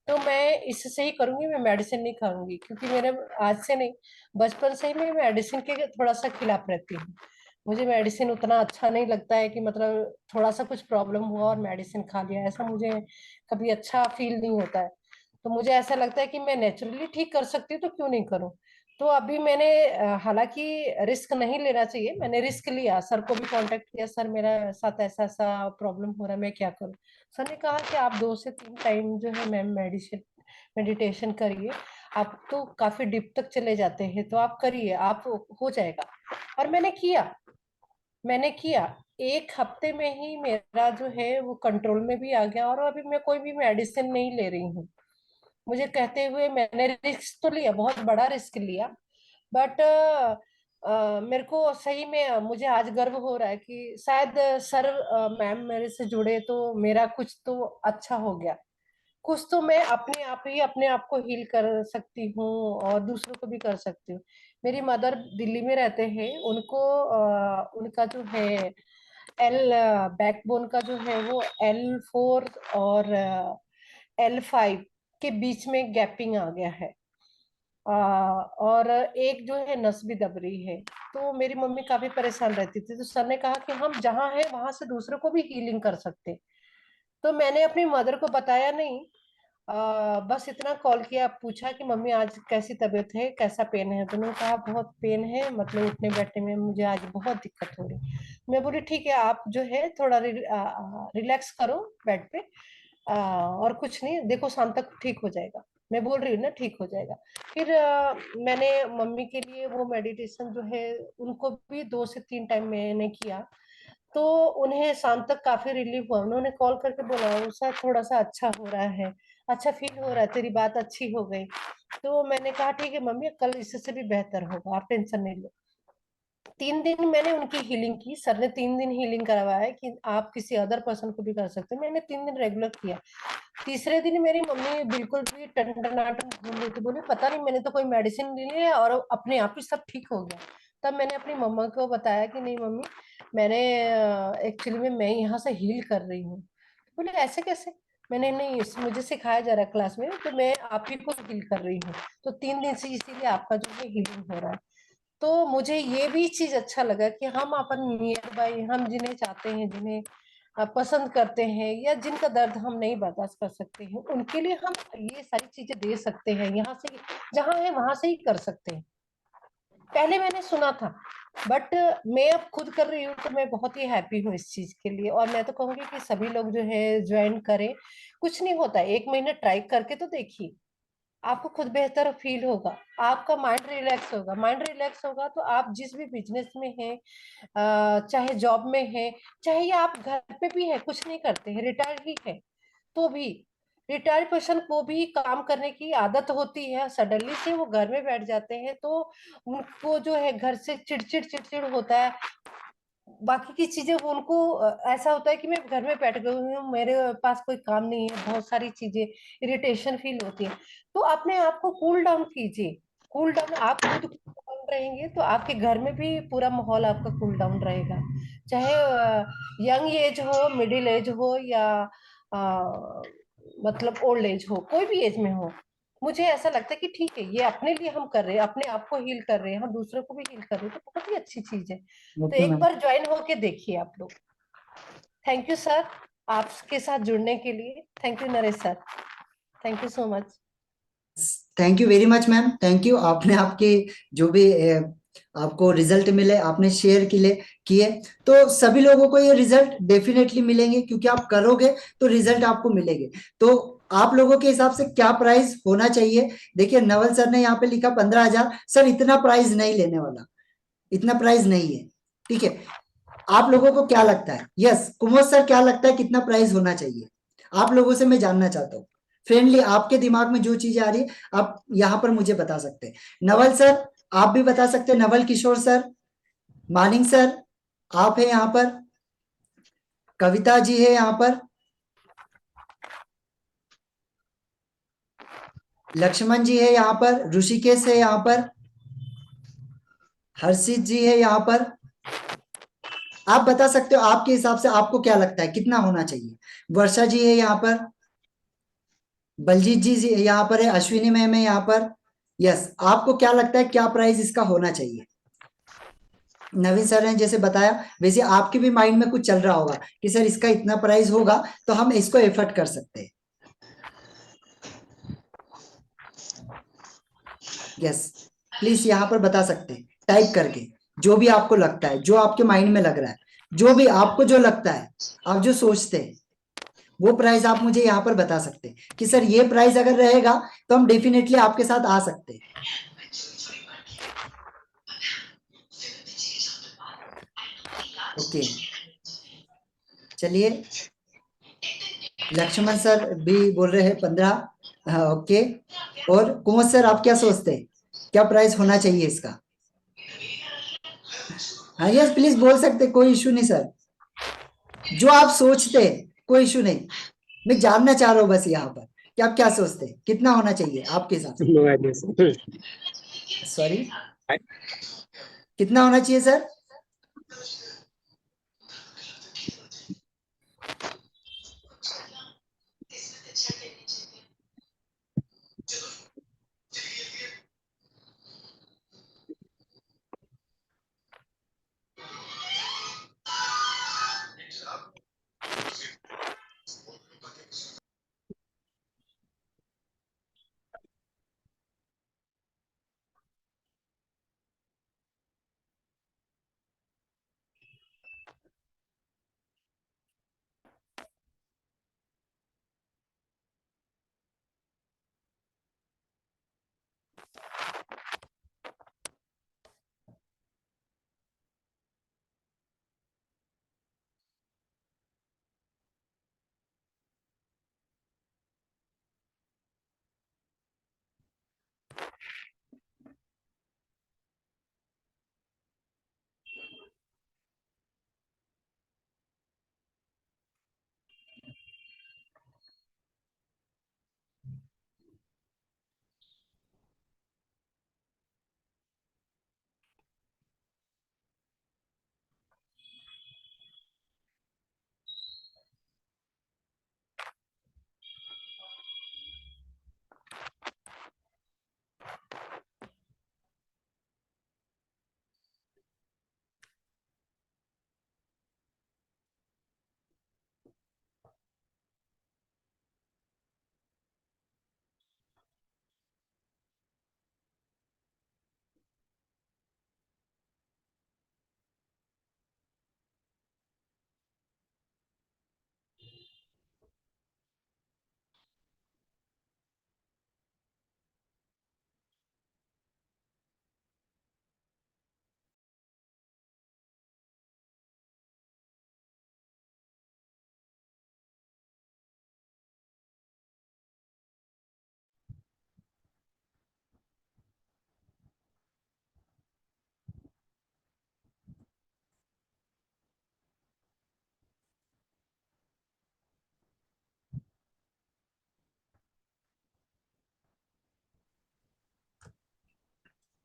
तो मैं इससे ही करूंगी, मैं मेडिसिन नहीं खाऊंगी, क्योंकि मेरे आज से नहीं, बचपन से ही मैं मेडिसिन के थोड़ा सा खिलाफ रहती हूँ। मुझे मेडिसिन उतना अच्छा नहीं लगता है कि मतलब थोड़ा सा कुछ प्रॉब्लम हुआ और मेडिसिन खा लिया, ऐसा मुझे कभी अच्छा फील नहीं होता है। तो मुझे ऐसा लगता है कि मैं नेचुरली ठीक कर सकती हूँ तो क्यों नहीं करूँ। तो अभी मैंने हालांकि रिस्क नहीं लेना चाहिए, मैंने रिस्क लिया, सर को भी कांटेक्ट किया, सर मेरा साथ ऐसा ऐसा प्रॉब्लम हो रहा है, मैं क्या करूँ। सर ने कहा कि आप 2 से 3 टाइम जो है मैम मेडिटेशन करिए, आप तो काफी डीप तक चले जाते हैं, तो आप करिए, आप हो जाएगा। और मैंने किया 1 हफ्ते में ही मेरा जो है वो कंट्रोल में भी आ गया, और अभी मैं कोई भी मेडिसिन नहीं ले रही हूँ। मुझे कहते हुए मैंने रिस्क तो लिया, बहुत बड़ा रिस्क लिया, बट मेरे को सही में मुझे आज गर्व हो रहा है कि शायद सर मैम मेरे से जुड़े तो मेरा कुछ तो अच्छा हो गया। कुछ तो मैं अपने आप ही अपने आप को हील कर सकती हूँ और दूसरों को भी कर सकती हूँ। मेरी मदर दिल्ली में रहते हैं, उनको उनका जो है एल बैकबोन का जो है वो L4 और L5 के बीच में गैपिंग आ गया है। और एक जो है नस भी दब रही है। तो मेरी मम्मी काफी परेशान रहती थी, तो सर ने कहा कि हम जहाँ है वहां से दूसरों को भी हीलिंग कर सकते। तो मैंने अपनी मदर को बताया नहीं, बस इतना कॉल किया, पूछा कि मम्मी आज कैसी तबीयत है, कैसा पेन है। तो उन्होंने कहा बहुत पेन है, मतलब उठने बैठने में मुझे आज बहुत दिक्कत हो रही। मैं बोली ठीक है, आप जो है थोड़ा रिलैक्स करो बेड पे, और कुछ नहीं, देखो शाम तक ठीक हो जाएगा। मैं बोल रही हूँ ना ठीक हो जाएगा। फिर मैंने मम्मी के लिए वो मेडिटेशन जो है उनको भी 2 से 3 टाइम मैंने किया, तो उन्हें शाम तक काफी रिलीफ हुआ। उन्होंने कॉल करके बोला उषा थोड़ा सा अच्छा हो रहा है, अच्छा फील हो रहा है, तेरी बात अच्छी हो गई। तो मैंने कहा ठीक है मम्मी, कल इससे भी बेहतर होगा, आप टेंशन नहीं लो। 3 दिन मैंने उनकी हीलिंग की, सर ने 3 दिन हीलिंग करवाया है कि आप किसी अदर पर्सन को भी कर सकते हैं। मैंने 3 दिन रेगुलर किया। तीसरे दिन मेरी मम्मी बिल्कुल भी टनाटन घूम रही थी, बोली पता नहीं मैंने तो कोई मेडिसिन ले लिया और अपने आप ही सब ठीक हो गया। तब मैंने अपनी मम्मा को बताया कि नहीं मम्मी, मैंने एक्चुअली में मैं यहाँ से हील कर रही हूँ। बोले ऐसे कैसे। मैंने नहीं, मुझे सिखाया जा रहा है क्लास में, तो मैं आप ही को हील कर रही हूँ। तो 3 दिन से इसीलिए आपका जो है हीलिंग हो रहा है। तो मुझे ये भी चीज अच्छा लगा कि हम अपन नियर बाई, हम जिन्हें चाहते हैं, जिन्हें पसंद करते हैं, या जिनका दर्द हम नहीं बर्दाश्त कर सकते हैं, उनके लिए हम ये सारी चीजें दे सकते हैं। यहाँ से जहाँ है वहां से ही कर सकते हैं। पहले मैंने सुना था, बट मैं अब खुद कर रही हूँ, तो मैं बहुत ही हैप्पी हूँ इस चीज के लिए। और मैं तो कहूंगी कि सभी लोग जो है ज्वाइन करें। कुछ नहीं होता, 1 महीना ट्राई करके तो देखिए, आपको खुद बेहतर फील होगा, आपका माइंड रिलैक्स होगा। माइंड रिलैक्स होगा तो आप जिस भी बिजनेस में हैं, चाहे जॉब में है, चाहे ये आप घर पे भी है, कुछ नहीं करते हैं, रिटायर्ड ही है, तो भी रिटायर्ड पर्सन को भी काम करने की आदत होती है। सडनली से वो घर में बैठ जाते हैं, तो उनको जो है घर से चिड़चिड़ चिड़चिड़ होता है, बाकी की चीजें वो उनको ऐसा होता है कि मैं घर में बैठ गई हूँ, मेरे पास कोई काम नहीं है, बहुत सारी चीजें, इरिटेशन फील होती है। तो अपने आप को कूल डाउन कीजिए। कूल डाउन, आप खुद कूल डाउन रहेंगे तो आपके घर में भी पूरा माहौल आपका कूल डाउन रहेगा। चाहे यंग एज हो, मिडिल एज हो, या अ, मतलब ओल्ड एज हो, कोई भी एज में हो, मुझे ऐसा लगता है कि ठीक है, ये अपने लिए हम कर रहे हैं, अपने आप को हील कर रहे हैं, हम दूसरों को भी हील कर रहे हैं, तो बहुत ही अच्छी चीज है। तो ओके एक मैम। बार ज्वाइन होके देखिए आप लोग। थैंक यू सर, आपके साथ जुड़ने के लिए। Thank you Naresh sir, thank you so much. Thank you very much ma'am, thank you. आपने आपके जो भी आपको रिजल्ट मिले आपने शेयर किए, तो सभी लोगों को ये रिजल्ट डेफिनेटली मिलेंगे, क्योंकि आप करोगे तो रिजल्ट आपको मिलेंगे। तो आप लोगों के हिसाब से क्या प्राइस होना चाहिए? देखिए नवल सर ने यहाँ पे लिखा 15,000। सर इतना प्राइस नहीं लेने वाला, इतना प्राइस नहीं है, ठीक है। आप लोगों को क्या लगता है? यस कुमोद सर, क्या लगता है कितना प्राइस होना चाहिए? आप लोगों से मैं जानना चाहता हूँ। फ्रेंडली आपके दिमाग में जो चीजें आ रही है आप यहाँ पर मुझे बता सकते हैं। नवल सर आप भी बता सकते हैं, Naval Kishore sir, morning sir आप है यहाँ पर, कविता जी है यहाँ पर, लक्ष्मण जी है यहाँ पर, ऋषिकेश है यहाँ पर, हर्षित जी है यहाँ पर। आप बता सकते हो आपके हिसाब से आपको क्या लगता है कितना होना चाहिए? वर्षा जी है यहाँ पर, बलजीत जी यहाँ पर है, अश्विनी मैम है यहाँ पर। यस आपको क्या लगता है क्या प्राइस इसका होना चाहिए? नवीन सर ने जैसे बताया वैसे आपके भी माइंड में कुछ चल रहा होगा कि सर इसका इतना प्राइस होगा तो हम इसको एफर्ट कर सकते हैं। यस प्लीज यहाँ पर बता सकते हैं टाइप करके, जो भी आपको लगता है, जो आपके माइंड में लग रहा है, जो भी आपको जो लगता है, आप जो सोचते हैं वो प्राइस आप मुझे यहाँ पर बता सकते हैं कि सर ये प्राइस अगर रहेगा तो हम डेफिनेटली आपके साथ आ सकते हैं। ओके चलिए, लक्ष्मण सर भी बोल रहे हैं 15। हाँ ओके, और कुमार सर आप क्या सोचते हैं क्या प्राइस होना चाहिए इसका? हाँ यस प्लीज बोल सकते हैं, कोई इशू नहीं सर, जो आप सोचते हैं कोई इशू नहीं। मैं जानना चाह रहा हूँ बस यहाँ पर कि आप क्या सोचते हैं कितना होना चाहिए आपके हिसाब से? No idea sir. सॉरी कितना होना चाहिए सर?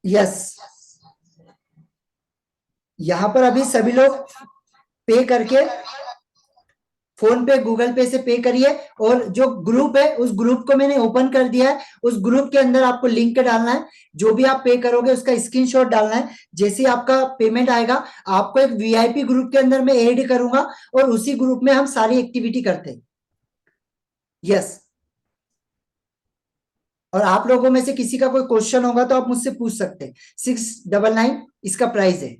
यस यहाँ पर अभी सभी लोग पे करके फोन पे गूगल पे से पे करिए, और जो ग्रुप है उस ग्रुप को मैंने ओपन कर दिया है, उस ग्रुप के अंदर आपको लिंक डालना है, जो भी आप पे करोगे उसका स्क्रीनशॉट डालना है। जैसे ही आपका पेमेंट आएगा आपको एक वीआईपी ग्रुप के अंदर मैं ऐड करूंगा, और उसी ग्रुप में हम सारी एक्टिविटी करते हैं। यस, और आप लोगों में से किसी का कोई क्वेश्चन होगा तो आप मुझसे पूछ सकते हैं। 699 इसका प्राइस है।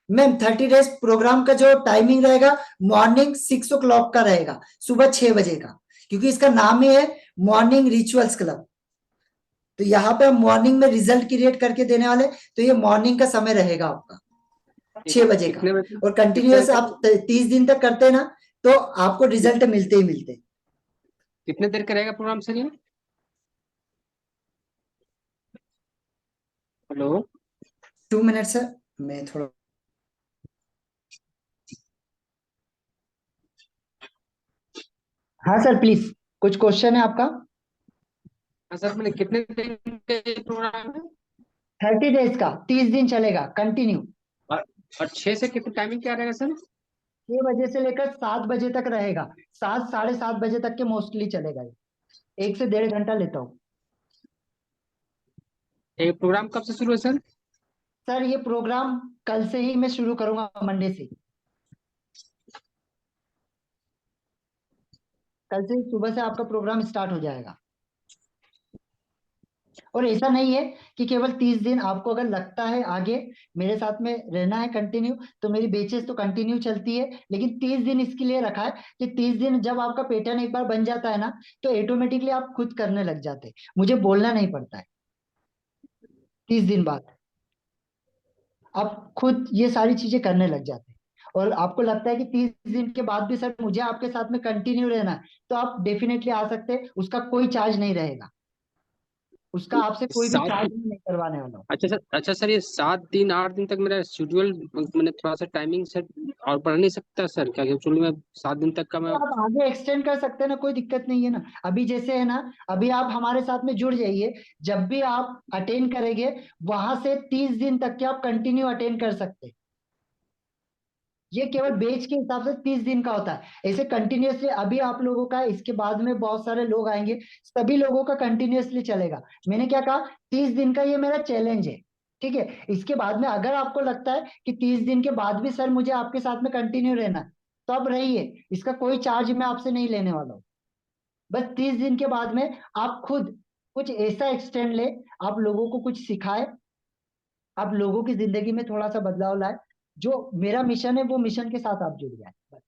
मैम 30 डेज प्रोग्राम का जो टाइमिंग रहेगा मॉर्निंग 6 o'clock का रहेगा, सुबह 6 बजे का, क्योंकि इसका नाम ही है मॉर्निंग रिचुअल्स क्लब। तो यहाँ पे हम मॉर्निंग में रिजल्ट क्रिएट करके देने वाले, तो ये मॉर्निंग का समय रहेगा आपका 6 बजे का, कितने बजे? और कंटिन्यूअस आप 30 दिन तक करते हैं ना, तो आपको रिजल्ट मिलते ही मिलते। कितने देर का रहेगा प्रोग्राम सर ये? हेलो, 2 मिनट सर, मैं थोड़ा, हाँ सर प्लीज, कुछ क्वेश्चन है आपका? हाँ सर, मैंने कितने दिन का ये प्रोग्राम है? 30 डेज का 30 दिन चलेगा कंटिन्यू। और 6 से कितने टाइमिंग क्या रहेगा सर? 6 बजे से लेकर 7 बजे तक रहेगा, 7 साढ़े 7 बजे तक के मोस्टली चलेगा ये, 1 से 1.5 घंटा लेता हूँ। ये प्रोग्राम कब से शुरू है सर? सर ये प्रोग्राम कल से ही मैं शुरू करूंगा, मंडे से। कल से सुबह से आपका प्रोग्राम स्टार्ट हो जाएगा। और ऐसा नहीं है कि केवल 30 दिन, आपको अगर लगता है आगे मेरे साथ में रहना है कंटिन्यू, तो मेरी बेचेस तो कंटिन्यू चलती है, लेकिन 30 दिन इसके लिए रखा है कि 30 दिन जब आपका पैटर्न एक बार बन जाता है ना, तो ऑटोमेटिकली आप खुद करने लग जाते हैं, मुझे बोलना नहीं पड़ता है। 30 दिन बाद आप खुद ये सारी चीजें करने लग जाते हैं। और आपको लगता है कि 30 दिन के बाद भी सर मुझे आपके साथ में कंटिन्यू रहना है, तो आप डेफिनेटली आ सकते हैं, उसका कोई चार्ज नहीं रहेगा, उसका आपसे कोई भी सात चार्ज नहीं करवाने वाला हूं। अच्छा सर, ये 7 दिन 8 दिन तक मेरा शेड्यूल, मैंने थोड़ा सा टाइमिंग सेट और बढ़ नहीं सकता सर क्या? एक्चुअली मैं 7 दिन तक का मैं। तो आप आगे एक्सटेंड कर सकते हैं ना, कोई दिक्कत नहीं है ना। अभी जैसे है ना, अभी आप हमारे साथ में जुड़ जाइए, जब भी आप अटेंड करेंगे वहां से 30 दिन तक के आप कंटिन्यू अटेंड कर सकते हैं। ये केवल बेच के हिसाब से 30 दिन का होता है, ऐसे कंटिन्यूअसली अभी आप लोगों का, इसके बाद में बहुत सारे लोग आएंगे, सभी लोगों का कंटिन्यूअसली चलेगा। मैंने क्या कहा, 30 दिन का ये मेरा चैलेंज है, ठीक है। इसके बाद में अगर आपको लगता है कि 30 दिन के बाद भी सर मुझे आपके साथ में कंटिन्यू रहना है, तो आप रहिए, इसका कोई चार्ज मैं आपसे नहीं लेने वाला हूँ। बस 30 दिन के बाद में आप खुद कुछ ऐसा एक्सटेंड ले, आप लोगों को कुछ सिखाए, आप लोगों की जिंदगी में थोड़ा सा बदलाव लाए, जो मेरा मिशन है वो मिशन के साथ आप जुड़ जाए बस।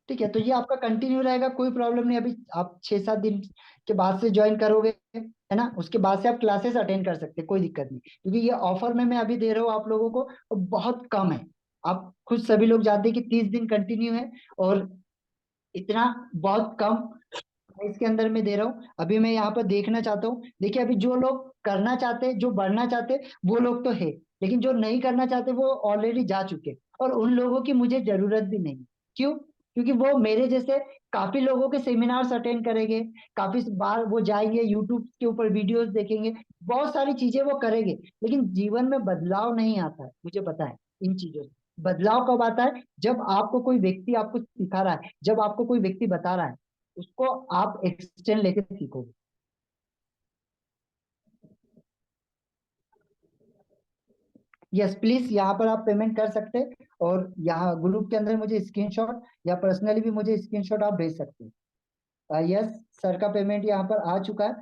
ठीक है, तो ये आपका कंटिन्यू रहेगा, कोई प्रॉब्लम नहीं। अभी आप 6-7 दिन के बाद से ज्वाइन करोगे, है ना, उसके बाद से आप क्लासेस अटेंड कर सकते हैं, कोई दिक्कत नहीं, क्योंकि ये ऑफर में मैं अभी दे रहा हूँ आप लोगों को, और बहुत कम है। आप खुद सभी लोग जानते हैं कि 30 दिन कंटिन्यू है, और इतना बहुत कम प्राइस के अंदर मैं दे रहा हूँ। अभी मैं यहाँ पर देखना चाहता हूँ, देखिए अभी जो लोग करना चाहते हैं, जो बढ़ना चाहते हैं, वो लोग तो है, लेकिन जो नहीं करना चाहते वो ऑलरेडी जा चुके, और उन लोगों की मुझे जरूरत भी नहीं। क्यों? क्योंकि वो मेरे जैसे काफी लोगों के सेमिनार्स अटेंड करेंगे, काफी बार वो जाएंगे, यूट्यूब के ऊपर वीडियोस देखेंगे, बहुत सारी चीजें वो करेंगे, लेकिन जीवन में बदलाव नहीं आता है, मुझे पता है इन चीजों से। बदलाव कब आता है? जब आपको कोई व्यक्ति आपको सिखा रहा है, जब आपको कोई व्यक्ति बता रहा है, उसको आप एक्सटेंड लेके सीखोगे। यस प्लीज, यहाँ पर आप पेमेंट कर सकते हैं, और यहाँ ग्रुप के अंदर मुझे स्क्रीनशॉट या पर्सनली भी मुझे स्क्रीनशॉट आप भेज सकते हैं। यस, सर का पेमेंट यहाँ पर आ चुका है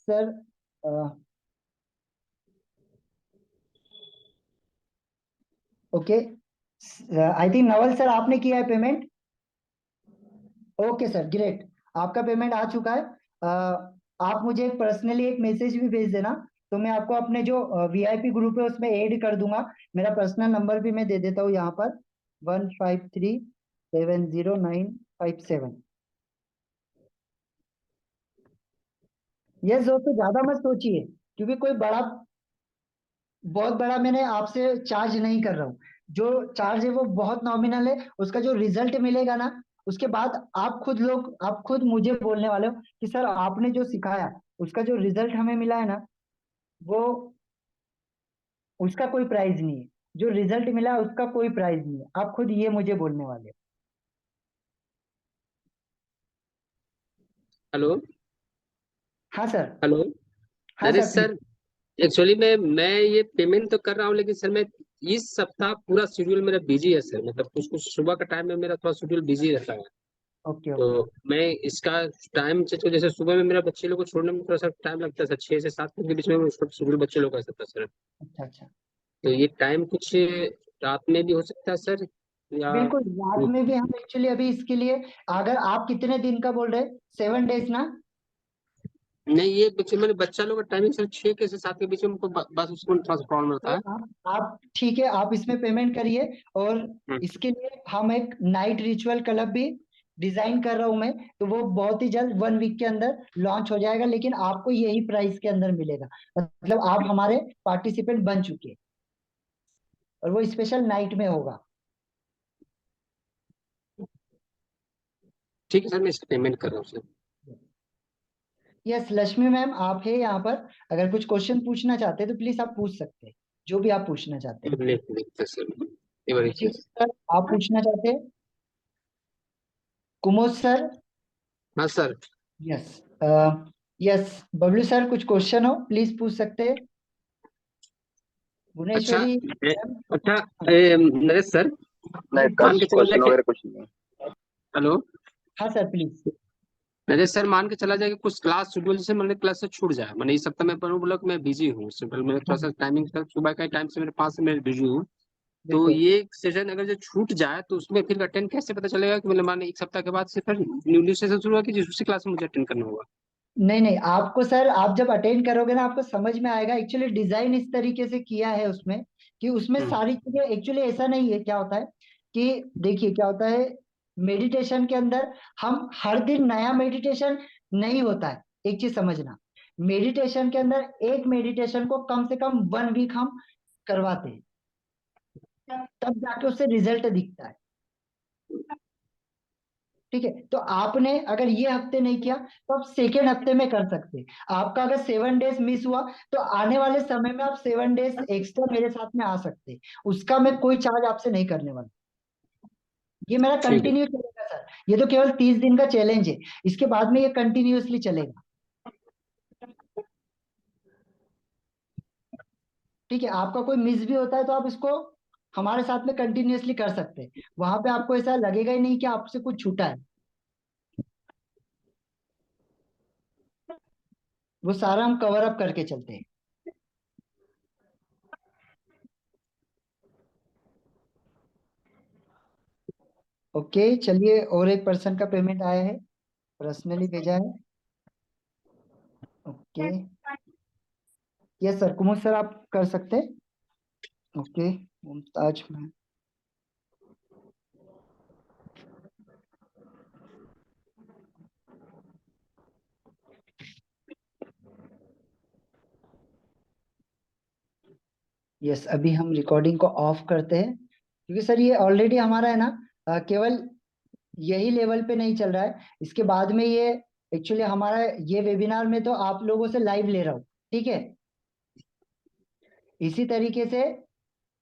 sir. Okay, I think Naval sir आपने किया है पेमेंट। ओके सर, ग्रेट, आपका पेमेंट आ चुका है। आप मुझे पर्सनली एक मैसेज भी भेज देना, तो मैं आपको अपने जो वीआईपी ग्रुप है उसमें ऐड कर दूंगा। मेरा पर्सनल नंबर भी मैं दे देता हूँ यहाँ पर, 15370957। यस दोस्तों, ज्यादा मत सोचिए, क्योंकि कोई बड़ा, बहुत बड़ा मैंने आपसे चार्ज नहीं कर रहा हूँ। जो चार्ज है वो बहुत नॉमिनल है, उसका जो रिजल्ट मिलेगा ना, उसके बाद आप खुद मुझे बोलने वाले हो कि सर आपने जो सिखाया उसका जो रिजल्ट हमें मिला है ना, वो उसका कोई प्राइज नहीं है, जो रिजल्ट मिला उसका कोई प्राइज नहीं है, आप खुद ये मुझे बोलने वाले हो। हेलो हाँ सर। हेलो। हाँ Naresh sir please. Sir, actually मैं ये पेमेंट तो कर रहा हूँ, लेकिन सर मैं इस सप्ताह पूरा शेड्यूल मेरा बिजी है सर। मतलब कुछ कुछ सुबह का टाइम में मेरा थोड़ा शेड्यूल बिजी रहता है। ओके तो ओके। मैं इसका टाइम से, तो जैसे सुबह में मेरा बच्चे लोग को छोड़ने में थोड़ा सा टाइम लगता है सर, 6 से 7 के बीच में उसका शेड्यूल बच्चे लोग का सकता है सर। अच्छा अच्छा। तो ये टाइम कुछ रात में भी हो सकता है सर, या बिल्कुल, रात में भी हम एक्चुअली अभी इसके लिए, अगर आप कितने दिन का बोल रहे हैं, 7 डेज ना? नहीं, ये बच्चे मैंने बच्चा लोग का टाइमिंग सर 6 से 7 के बीच में हमको बस उसको थोड़ा सा प्रॉब्लम रहता तो है। आप ठीक है, आप इसमें पेमेंट करिए। और हम्म, इसके लिए हम एक नाइट रिचुअल क्लब भी डिजाइन कर रहा हूं मैं, तो वो बहुत ही जल्द 1 वीक के अंदर लॉन्च हो जाएगा, लेकिन आपको यही प्राइस के अंदर मिलेगा। मतलब आप हमारे पार्टिसिपेंट बन चुके हैं, और वो स्पेशल नाइट में होगा। ठीक है सर, मैं इसका पेमेंट कर रहा हूँ सर। यस लक्ष्मी मैम, आप है यहाँ पर, अगर कुछ क्वेश्चन पूछना चाहते हैं तो प्लीज आप पूछ सकते हैं, जो भी आप पूछना चाहते हैं। लिखते सर, ये वाली ठीक चीज। है सर, आप पूछना चाहते हैं? कुमोद सर? हाँ sir. Yes. Yes Bablu sir, कुछ क्वेश्चन हो प्लीज पूछ सकते हैं। अच्छा भुवनेश्वरी ए, मैम? अच्छा नरेश सर, नहीं, इसका मान के चला जाए क्वेश्चन वगैरह कुछ नहीं है। हेलो हाँ सर प्लीज। नरेश सर, मान के चला जाए कि कुछ क्लास शेड्यूल से मैंने क्लास से छूट जाए, मैंने इस सप्ताह में पढ़ूँ बोला कि मैं बिजी हूँ, सिंपल मेरे थोड़ा हाँ सा टाइमिंग सुबह का टाइम से मेरे 5 से मैं बिजी हूँ। तो बिल्कुल। ये सेशन अगर जो छूट जाए तो उसमें फिर अटेंड कैसे पता चलेगा कि मतलब माने एक सप्ताह के बाद से फिर न्यू सेशन शुरू हुआ कि जिस उसी क्लास में मुझे अटेंड करना होगा? नहीं नहीं, आपको सर, आप जब अटेंड करोगे ना आपको समझ में आएगा। एक्चुअली डिजाइन इस तरीके से किया है उसमें, कि उसमें हम्म, सारी चीजें, एक्चुअली ऐसा नहीं है, क्या होता है कि देखिए क्या होता है, मेडिटेशन के अंदर हम हर दिन नया मेडिटेशन नहीं होता है। एक चीज समझना, मेडिटेशन के अंदर एक मेडिटेशन को कम से कम 1 वीक हम करवाते हैं, तब जाके उससे रिजल्ट दिखता है। ठीक है, तो आपने अगर ये हफ्ते नहीं किया तो आप सेकेंड हफ्ते में कर सकते हैं। आपका अगर 7 डेज मिस हुआ तो आने वाले समय में आप 7 डेज एक्स्ट्रा मेरे साथ में आ सकते हैं, उसका मैं कोई चार्ज आपसे नहीं करने वाला। ये मेरा ठीक है। कंटिन्यू चलेगा सर, ये तो केवल 30 दिन का चैलेंज है, इसके बाद में ये कंटिन्यूअसली चलेगा। ठीक है, आपका कोई मिस भी होता है तो आप इसको हमारे साथ में कंटिन्यूअसली कर सकते हैं, वहां पे आपको ऐसा लगेगा ही नहीं कि आपसे कुछ छूटा है। वो सारा हम कवर अप करके चलते हैं। ओके चलिए, और एक पर्सन का पेमेंट आया है, पर्सनली भेजा है। Okay. Yes sir, Kumar sir आप कर सकते हैं। Okay Mumtaz ma'am. यस, अभी हम रिकॉर्डिंग को ऑफ करते हैं, क्योंकि सर ये ऑलरेडी हमारा है ना, केवल यही लेवल पे नहीं चल रहा है, इसके बाद में ये एक्चुअली हमारा ये वेबिनार में तो आप लोगों से लाइव ले रहा हूँ। ठीक है, इसी तरीके से